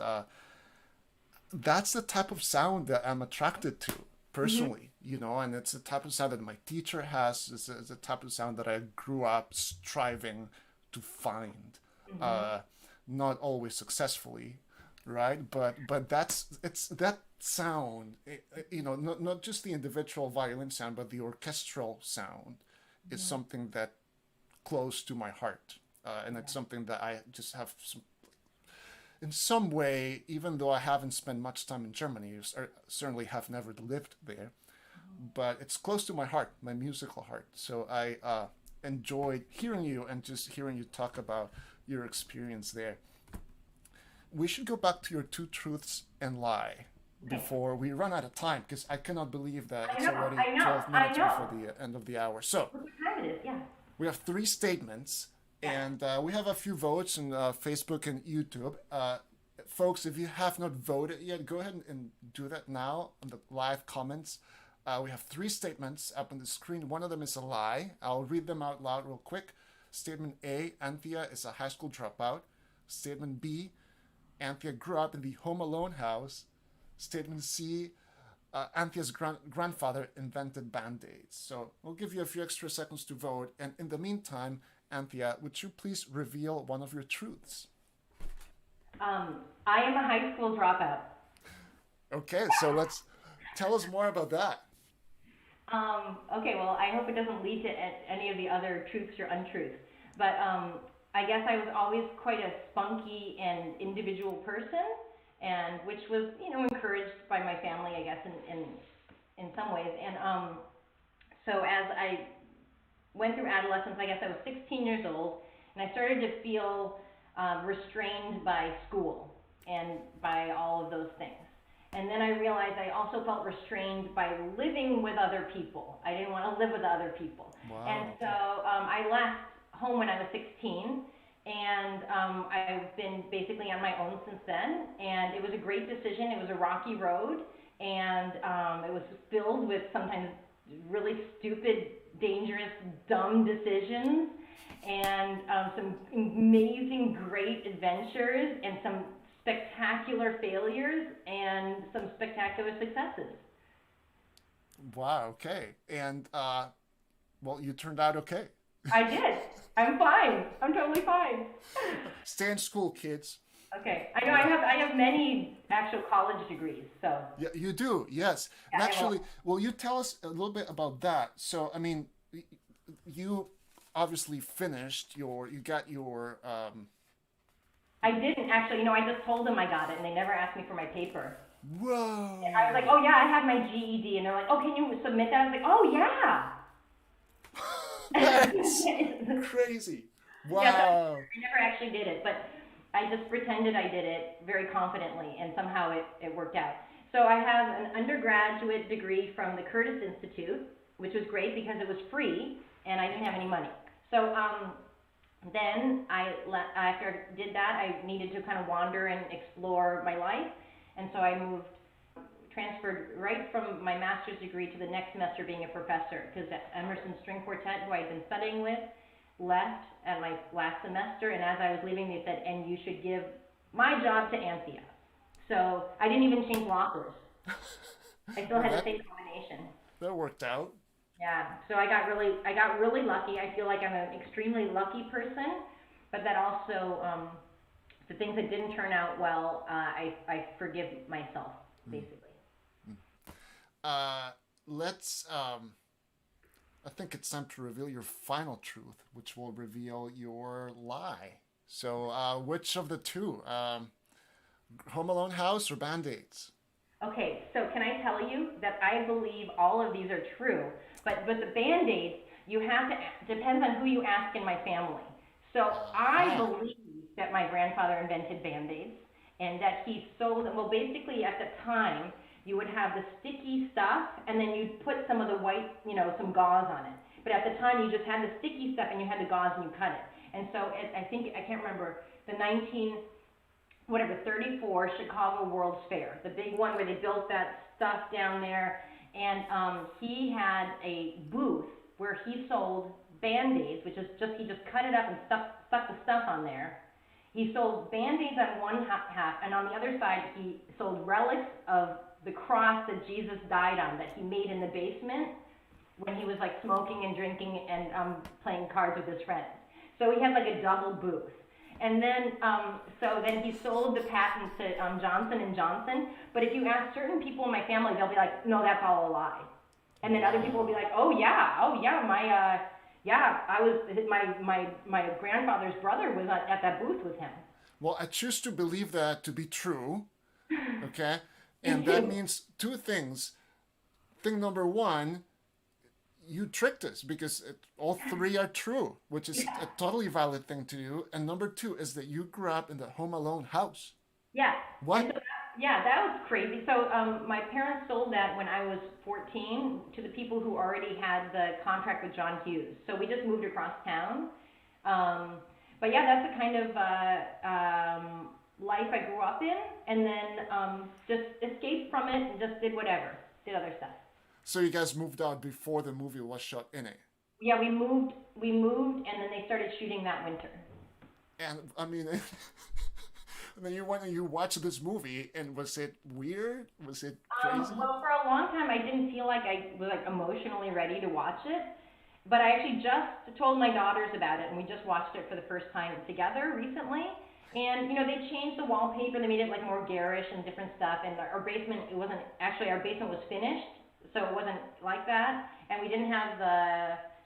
that's the type of sound that I'm attracted to personally, and it's the type of sound that my teacher has. It's the type of sound that I grew up striving to find, not always successfully, right? But it's that sound, not just the individual violin sound, but the orchestral sound is something that close to my heart, and it's something that I just have in some way, even though I haven't spent much time in Germany, I certainly have never lived there, but it's close to my heart, my musical heart. So I enjoyed hearing you and just hearing you talk about your experience there. We should go back to your two truths and lie before we run out of time, because I cannot believe that it's already 12 minutes before the end of the hour. So we have three statements, and we have a few votes on Facebook and YouTube. Folks, if you have not voted yet, go ahead and do that now on the live comments. We have three statements up on the screen. One of them is a lie. I'll read them out loud real quick. Statement A, Anthea is a high school dropout. Statement B, Anthea grew up in the Home Alone house. Statement C, Anthea's grandfather invented Band-Aids. So we'll give you a few extra seconds to vote. And in the meantime, Anthea, would you please reveal one of your truths? I am a high school dropout. Okay, so tell us more about that. Okay, well, I hope it doesn't lead to any of the other truths or untruths. But I guess I was always quite a spunky and individual person, and which was, encouraged by my family, I guess, in some ways. And so as I went through adolescence, I guess I was 16 years old, and I started to feel restrained by school and by all of those things. And then I realized I also felt restrained by living with other people. I didn't want to live with other people. Wow. And so I left home when I was 16, and I've been basically on my own since then. And it was a great decision. It was a rocky road, and it was filled with sometimes really stupid, dangerous, dumb decisions, and some amazing, great adventures, and some spectacular failures, and some spectacular successes. Wow, okay. And, well, you turned out okay. I did. I'm fine. I'm totally fine. Stay in school, kids. Okay. I know I have many actual college degrees, so. Yeah, you do, yes. And Yeah, I actually, will you tell us a little bit about that? So, I mean, you obviously finished you got your, I didn't actually, I just told them I got it, and they never asked me for my paper. whoa. And I was like, oh yeah, I have my GED, and they're like, oh, can you submit that? I was like, oh yeah. That's crazy. Wow. Yeah, so I never actually did it, but I just pretended I did it very confidently, and somehow it worked out. So I have an undergraduate degree from the Curtis Institute, which was great because it was free, and I didn't have any money. So then after I did that, I needed to kind of wander and explore my life, and so I transferred right from my master's degree to the next semester being a professor, because Emerson String Quartet, who I'd been studying with, left at my last semester, and as I was leaving, they said, and you should give my job to Anthea. So I didn't even change lockers. I still had the same combination. That worked out. Yeah, so I got really lucky. I feel like I'm an extremely lucky person, but that also, the things that didn't turn out well, I forgive myself, basically. Let's, I think it's time to reveal your final truth, which will reveal your lie. So, which of the two? Home Alone House or Band-Aids? Okay, so can I tell you that I believe all of these are true, but the Band-Aids, you have to, depends on who you ask in my family. So I believe that my grandfather invented Band-Aids, and that he sold them. Well, basically at the time, you would have the sticky stuff, and then you'd put some of the white, some gauze on it. But at the time, you just had the sticky stuff, and you had the gauze, and you cut it. And so I can't remember, the 34 Chicago World's Fair, the big one where they built that stuff down there. And he had a booth where he sold Band-Aids, which is he just cut it up and stuck the stuff on there. He sold Band-Aids on one half, and on the other side, he sold relics of the cross that Jesus died on, that he made in the basement when he was like smoking and drinking and playing cards with his friends. So he had like a double booth. And then, so then he sold the patent to Johnson & Johnson. But if you ask certain people in my family, they'll be like, no, that's all a lie. And then other people will be like, oh yeah, my grandfather's brother was at that booth with him. Well, I choose to believe that to be true, okay? And that means two things. Thing number one, you tricked us because all three are true, which is a totally valid thing to do. And number two is that you grew up in the Home Alone house. Yeah. What? So that was crazy. So my parents sold that when I was 14 to the people who already had the contract with John Hughes. So we just moved across town. But yeah, that's the kind of life I grew up in, and then just escaped from it and just did other stuff. So you guys moved out before the movie was shot in it? Yeah, we moved, and then they started shooting that winter. And I mean, and then you went and you watched this movie, and was it weird? Was it crazy? Well, for a long time, I didn't feel like I was emotionally ready to watch it. But I actually just told my daughters about it, and we just watched it for the first time together recently. And, they changed the wallpaper. They made it more garish and different stuff. And our basement, our basement was finished, so it wasn't like that. And we didn't have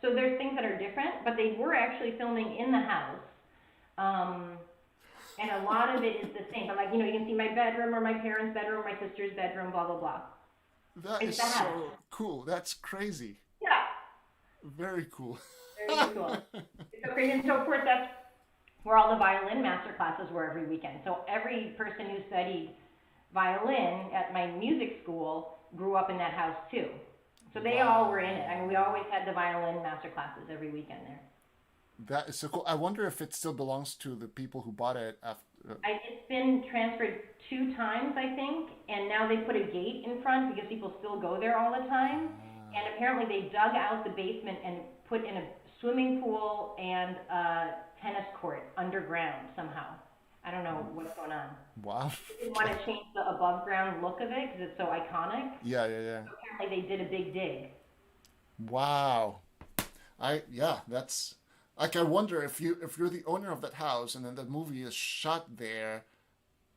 so there's things that are different, but they were actually filming in the house. And a lot of it is the same. But you can see my bedroom or my parents' bedroom, my sister's bedroom, blah, blah, blah. That is so cool. That's crazy. Yeah. Very cool. Very cool. It's so crazy. And so, of course, that's where all the violin master classes were every weekend. So every person who studied violin at my music school grew up in that house too. So they all were in it. I mean, we always had the violin master classes every weekend there. That is so cool. I wonder if it still belongs to the people who bought it after. It's been transferred 2 times, I think, and now they put a gate in front because people still go there all the time. And apparently they dug out the basement and put in a swimming pool and a tennis court underground somehow. I don't know what's going on. Wow. They didn't want to change the above ground look of it because it's so iconic. Yeah. So apparently they did a big dig. Wow. That's like, I wonder if you're the owner of that house and then the movie is shot there.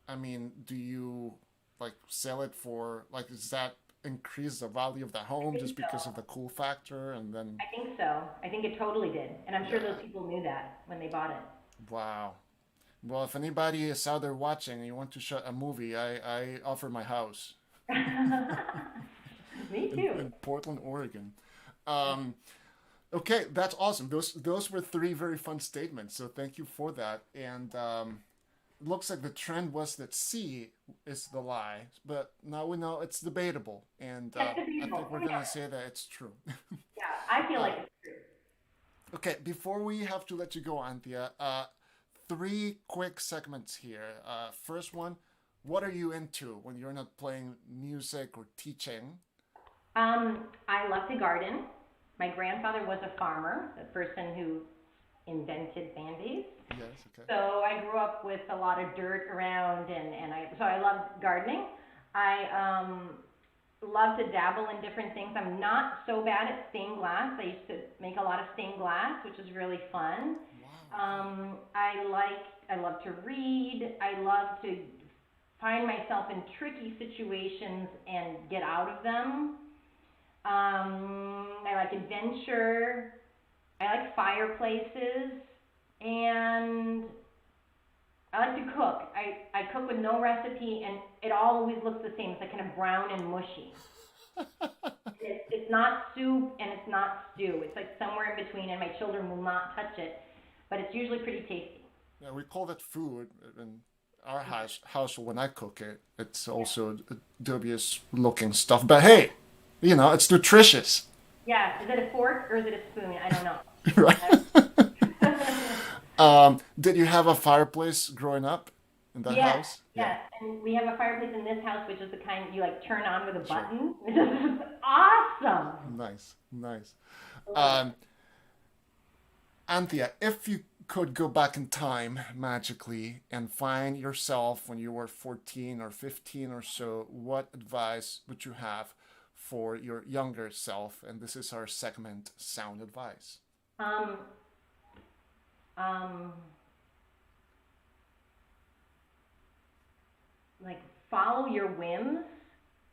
I mean, do you like sell it for, like, does that increase the value of the home just because of the cool factor? And then I think so. I think it totally did. And I'm sure those people knew that when they bought it. Wow. Well, if anybody is out there watching and you want to shoot a movie, I offer my house. Me too. In Portland, Oregon. Okay, that's awesome. Those were 3 very fun statements. So thank you for that. And it looks like the trend was that C is the lie, but now we know it's debatable. And I think we're gonna say that it's true. Yeah, I feel like it's true. Okay, before we have to let you go, Anthea, 3 quick segments here. First one, what are you into when you're not playing music or teaching? I love to garden. My grandfather was a farmer, the person who invented Band-Aids. Yes, okay. So I grew up with a lot of dirt around, and I love gardening. I love to dabble in different things. I'm not so bad at stained glass. I used to make a lot of stained glass, which is really fun. Wow. I love to read. I love to find myself in tricky situations and get out of them. I like adventure. I like fireplaces, and I like to cook. I cook with no recipe, and it always looks the same. It's like kind of brown and mushy. It's not soup and it's not stew. It's like somewhere in between, and my children will not touch it, but it's usually pretty tasty. Yeah, we call that food in our house when I cook it. It's also dubious looking stuff, but hey, you know, it's nutritious. Yeah, is it a fork or is it a spoon? I don't know. Right. Did you have a fireplace growing up in that house? Yeah, and we have a fireplace in this house, which is the kind you like turn on with a button. This is awesome. Nice. Anthea, if you could go back in time magically and find yourself when you were 14 or 15 or so, what advice would you have for your younger self? And this is our segment, Sound Advice. Like follow your whims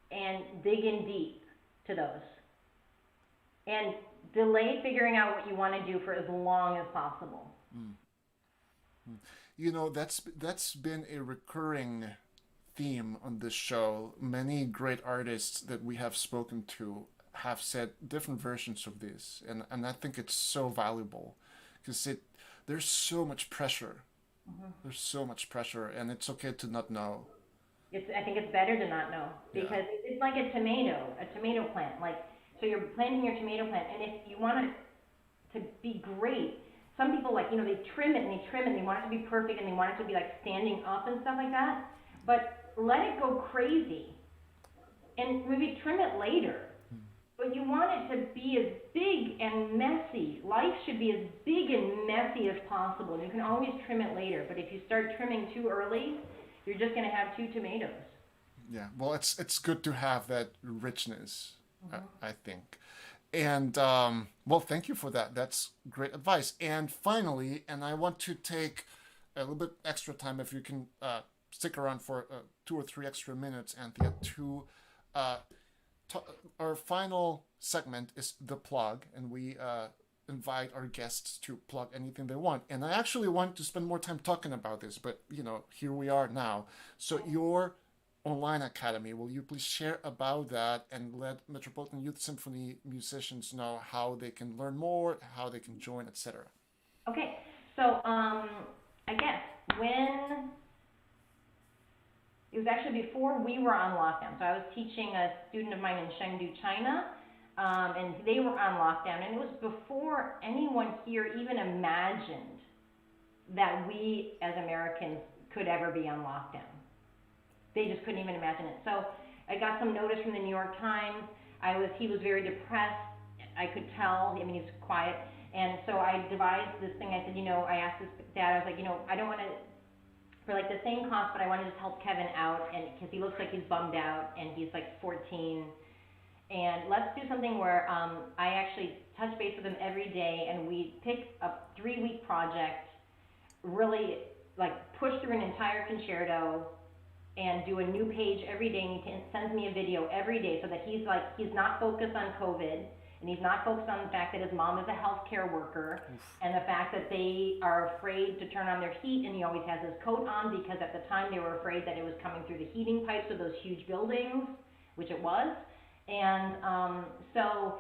and dig in deep to those. And delay figuring out what you want to do for as long as possible. You know, that's been a recurring theme on this show. Many great artists that we have spoken to have said different versions of this, and I think it's so valuable because there's so much pressure. There's so much pressure, and it's okay to not know. I think it's better to not know because it's like a tomato plant. Like, so you're planting your tomato plant, and if you want it to be great, some people they trim it and they trim it and they want it to be perfect and they want it to be like standing up and stuff like that. But let it go crazy and maybe trim it later. But you want it to be as big and messy. Life should be as big and messy as possible. And you can always trim it later. But if you start trimming too early, you're just going to have 2 tomatoes. Yeah, well, it's good to have that richness, I think. And, well, thank you for that. That's great advice. And finally, and I want to take a little bit extra time, if you can stick around for 2 or 3 extra minutes, Anthea, to our final segment is the plug, and we invite our guests to plug anything they want. And I actually want to spend more time talking about this, but, here we are now. So your online academy, will you please share about that and let Metropolitan Youth Symphony musicians know how they can learn more, how they can join, etc.? Okay, so I guess when it was actually before we were on lockdown. So I was teaching a student of mine in Chengdu, China, and they were on lockdown. And it was before anyone here even imagined that we as Americans could ever be on lockdown. They just couldn't even imagine it. So I got some notice from the New York Times. He was very depressed. I could tell. I mean, he's quiet. And so I devised this thing. I said, I asked his dad, I was like, I don't want to, for like the same cost, but I want to just help Kevin out, and because he looks like he's bummed out, and he's like 14. And let's do something where I actually touch base with him every day, and we pick a 3-week project, really like push through an entire concerto, and do a new page every day, and he sends me a video every day, so that he's not focused on COVID, and he's not focused on the fact that his mom is a healthcare worker, and the fact that they are afraid to turn on their heat, and he always has his coat on, because at the time they were afraid that it was coming through the heating pipes of those huge buildings, which it was. And so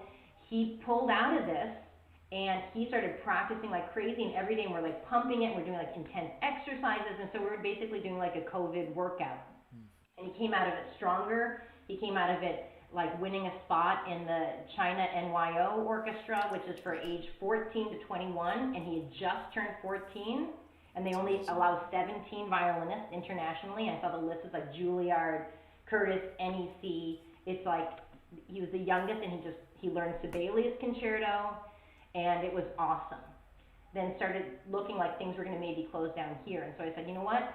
he pulled out of this, and he started practicing like crazy, and every day we're like pumping it, and we're doing like intense exercises, and so we were basically doing like a COVID workout. And he came out of it stronger. He came out of it like winning a spot in the China NYO orchestra, which is for age 14 to 21, and he had just turned 14, and they only allow 17 violinists internationally. I saw the list is like Juilliard, Curtis, NEC. It's like he was the youngest, and he learned Sibelius Concerto, and it was awesome. Then started looking like things were going to maybe close down here, and so I said, you know what,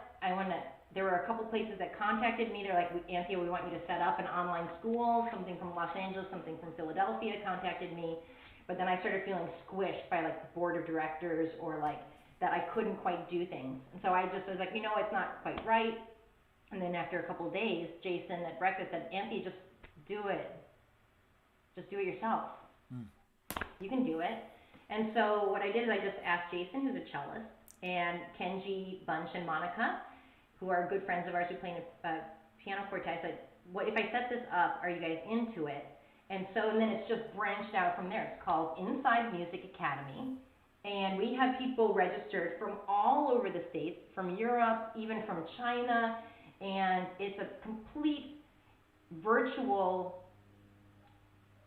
there were a couple places that contacted me. They're like, Anthea, we want you to set up an online school. Something from Los Angeles, something from Philadelphia contacted me. But then I started feeling squished by like the board of directors, or like that I couldn't quite do things. And so I was like, it's not quite right. And then after a couple of days, Jason at breakfast said, Anthea, just do it. Just do it yourself. You can do it. And so what I did is I just asked Jason, who's a cellist, and Kenji, Bunch, and Monica, who are good friends of ours who play in a piano quartet. I said, what if I set this up, are you guys into it? And then it's just branched out from there. It's called Inside Music Academy. And we have people registered from all over the States, from Europe, even from China. And it's a complete virtual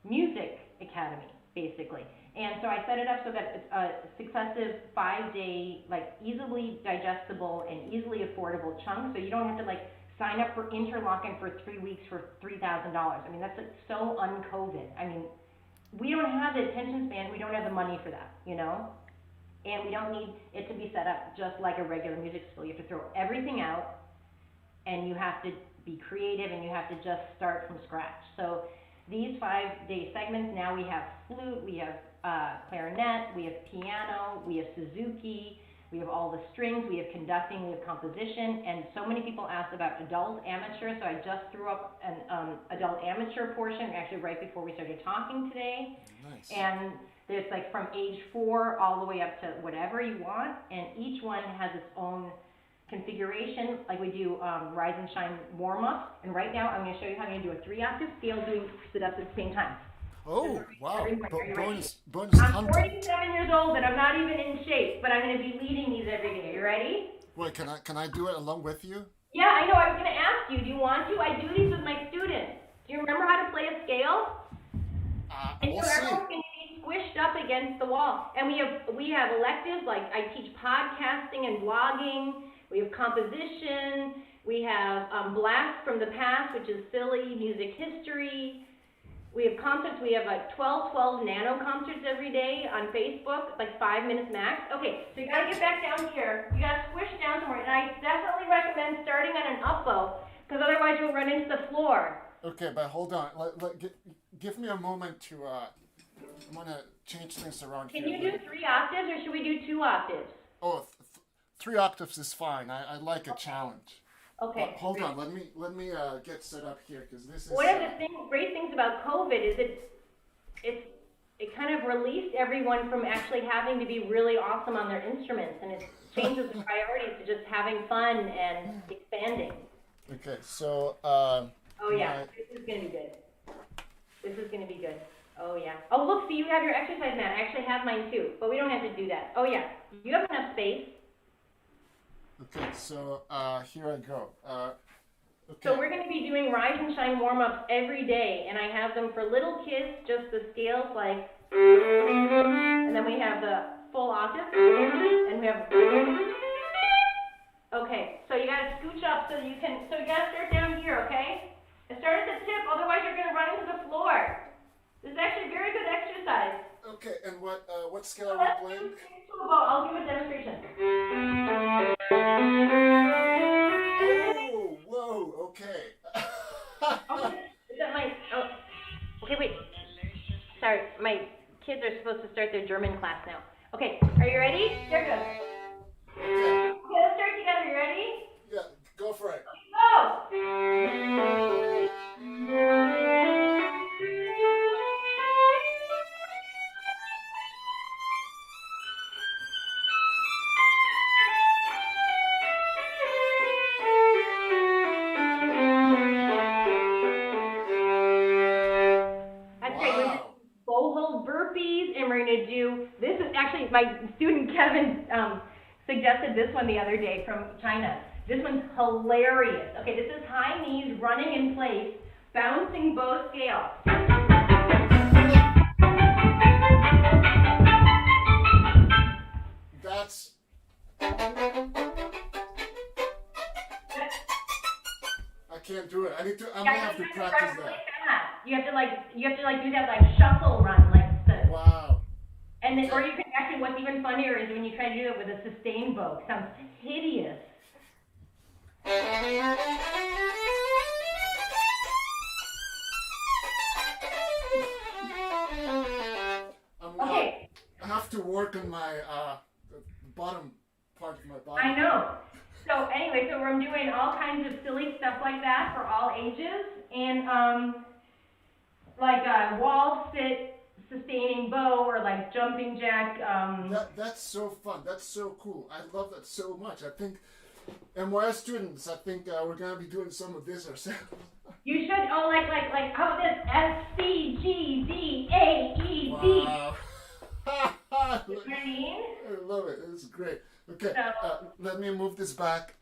music academy, basically. And so I set it up so that it's a successive 5-day, like easily digestible and easily affordable chunk. So you don't have to like sign up for Interlochen for 3 weeks for $3,000. I mean, that's like so un-COVID. I mean, we don't have the attention span. We don't have the money for that, And we don't need it to be set up just like a regular music school. You have to throw everything out, and you have to be creative, and you have to just start from scratch. So these 5-day segments, now we have flute, we have clarinet, we have piano, we have Suzuki, we have all the strings, we have conducting, we have composition, and so many people asked about adult amateur, so I just threw up an adult amateur portion, actually right before we started talking today. Nice. And there's like from age 4 all the way up to whatever you want, and each one has its own configuration. Like we do Rise and Shine warm-up, and right now I'm going to show you how I'm going to do a 3-octave scale doing sit-ups at the same time. Oh, wow. Bonus I'm 47 years old and I'm not even in shape, but I'm going to be leading these every day. Are you ready? Wait, can I do it along with you? Yeah, I know. I was going to ask you. Do you want to? I do these with my students. Do you remember how to play a scale? We'll see. Everyone's going to be squished up against the wall. And we have electives, like I teach podcasting and blogging. We have composition. We have Blast from the Past, which is silly music history. We have concerts. We have like 12 nano concerts every day on Facebook, like 5 minutes max. Okay, so you gotta get back down here. You gotta squish down somewhere. And I definitely recommend starting on an up bow, because otherwise you'll run into the floor. Okay, but hold on. Give me a moment to, I'm gonna change things around here. Can you do 3 octaves, or should we do 2 octaves? Oh, 3 octaves is fine. I like a challenge. Okay. Hold on. Let me get set up here, because this is. One of the great things about COVID is it kind of released everyone from actually having to be really awesome on their instruments, and it changes the priorities to just having fun and expanding. Okay, so. Oh yeah, this is gonna be good. This is gonna be good. Oh yeah. Oh look, see, you have your exercise mat. I actually have mine too, but we don't have to do that. Oh yeah, you have enough space. Okay, so here I go. Okay. So we're going to be doing Rise and Shine warm-ups every day, and I have them for little kids, just the scales like, and then we have the full octave, and we have, okay, so you got to scooch up so you can, so you got to start down here, okay? And start at the tip, otherwise you're going to run into the floor. This is actually a very good exercise. Okay, and what scale are Let's we do playing? to a bow. I'll give a demonstration. Oh, whoa, okay. Okay, is that my, oh, okay, wait. Sorry, my kids are supposed to start their German class now. Okay, are you ready? Here it goes. Okay, Okay, let's start together. You ready? yeah, go for it. Go! That's great. We're gonna Wow. do bow hold burpees, and we're gonna do, this is actually, my student Kevin suggested this one the other day from China. This one's hilarious. Okay, this is high knees, running in place, bouncing bow scale. That's. I can't do it. I'm gonna have to practice Run really that. fast. You have to do that like shuffle run, like the, Wow. and then, or you can actually, what's even funnier is when you try to do it with a sustained bow. It sounds hideous. Okay. I have to work on my the bottom part of my body. I know. So anyway, so I'm doing all kinds of silly stuff like that for all ages, and like wall sit, sustaining bow, or like jumping jack. That's so fun. That's so cool. I love that so much. I think MYS students, we're gonna be doing some of this ourselves. You should. Oh, like how about this? SCGDAED. Wow. You know what I mean? I love it. This is great. Okay, So- let me move this back,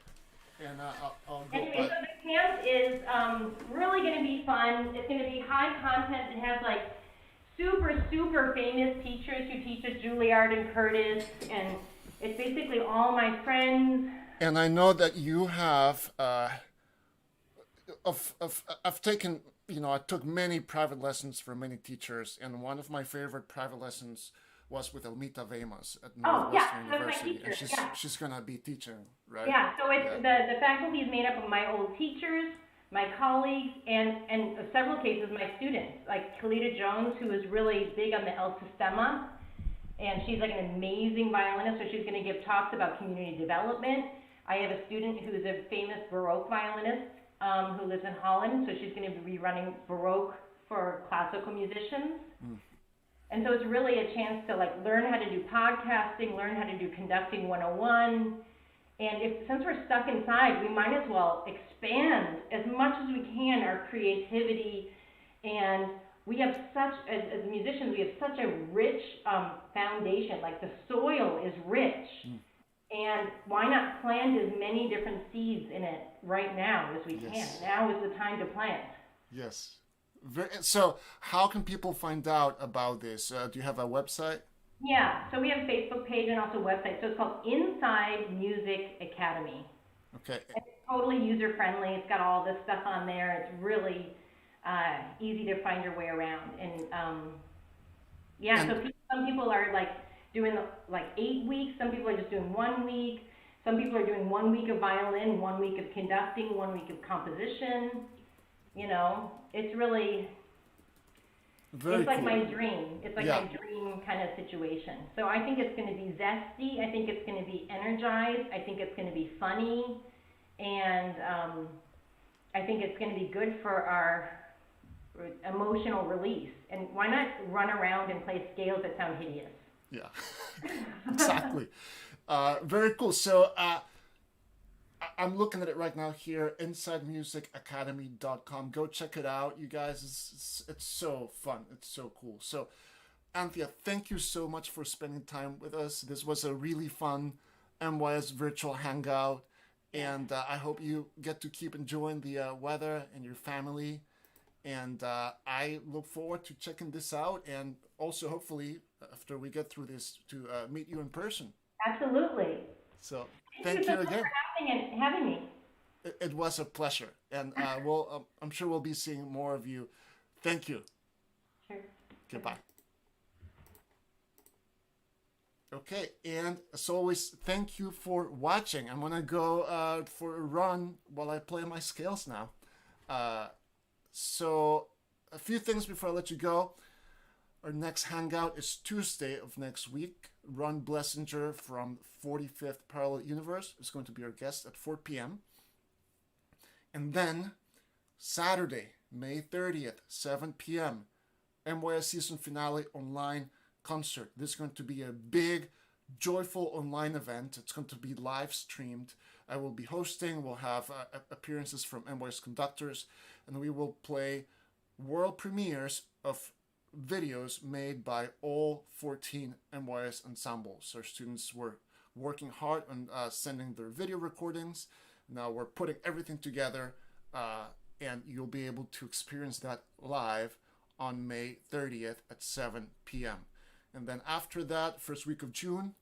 and I'll go. Anyway, so the camp is really going to be fun. It's going to be high content. It has like super famous teachers who teach at Juilliard and Curtis, and it's basically all my friends. And I know that you have. I've taken. I took many private lessons from many teachers, and one of my favorite private lessons was with Elmita Vemas at Northwestern that's my University, teacher, and she's yeah. she's gonna be teaching, right? Yeah, so it's the faculty is made up of my old teachers, my colleagues, and in several cases my students, like Kalita Jones, who is really big on the El Sistema, and she's like an amazing violinist, so she's going to give talks about community development. I have a student who is a famous Baroque violinist who lives in Holland, so she's going to be running Baroque for classical musicians. And so it's really a chance to like learn how to do podcasting, learn how to do conducting 101. And since we're stuck inside, we might as well expand as much as we can our creativity. And we have such, as musicians, we have such a rich foundation. Like the soil is rich. And why not plant as many different seeds in it right now as we can? Now is the time to plant. Yes. So, how can people find out about this? Do you have a website? Yeah, so we have a Facebook page and also a website. So it's called Inside Music Academy. Okay. It's totally user friendly. It's got all this stuff on there. It's really easy to find your way around. And some people are like doing like 8 weeks. Some people are just doing 1 week. Some people are doing 1 week of violin, 1 week of conducting, 1 week of composition. It's really, it's like my dream. It's like my dream kind of situation. So I think it's going to be zesty. I think it's going to be energized. I think it's going to be funny. And I think it's going to be good for our emotional release. And why not run around and play scales that sound hideous? Yeah, exactly. Very cool. So I'm looking at it right now here, insidemusicacademy.com. Go check it out, you guys. It's so fun. It's so cool. So, Anthea, thank you so much for spending time with us. This was a really fun MYS virtual hangout. And I hope you get to keep enjoying the weather and your family. And I look forward to checking this out, and also hopefully after we get through this to meet you in person. Absolutely. So Thank thank you you so much again. for having me. It was a pleasure, and I'm sure we'll be seeing more of you. Thank you. Sure. Goodbye. Okay, and as always, thank you for watching. I'm gonna go for a run while I play my scales now. So a few things before I let you go. Our next hangout is Tuesday of next week. Ron Blessinger from 45th Parallel Universe is going to be our guest at 4 p.m. And then Saturday, May 30th, 7 p.m., MYS season finale online concert. This is going to be a big, joyful online event. It's going to be live streamed. I will be hosting. We'll have appearances from MYS conductors, and we will play world premieres of videos made by all 14 MYS ensembles. Our students were working hard on sending their video recordings. Now we're putting everything together, and you'll be able to experience that live on May 30th at 7 p.m. And then after that, first week of June,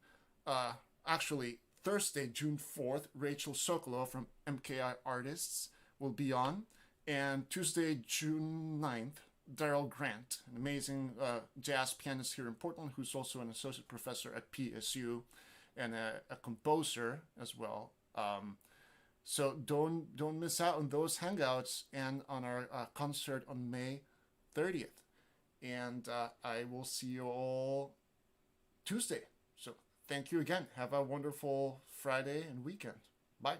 actually Thursday, June 4th, Rachel Sokolow from MKI Artists will be on. And Tuesday, June 9th, Daryl Grant, an amazing jazz pianist here in Portland, who's also an associate professor at PSU and a composer as well. So don't miss out on those hangouts and on our concert on May 30th. And I will see you all Tuesday. So thank you again. Have a wonderful Friday and weekend. Bye.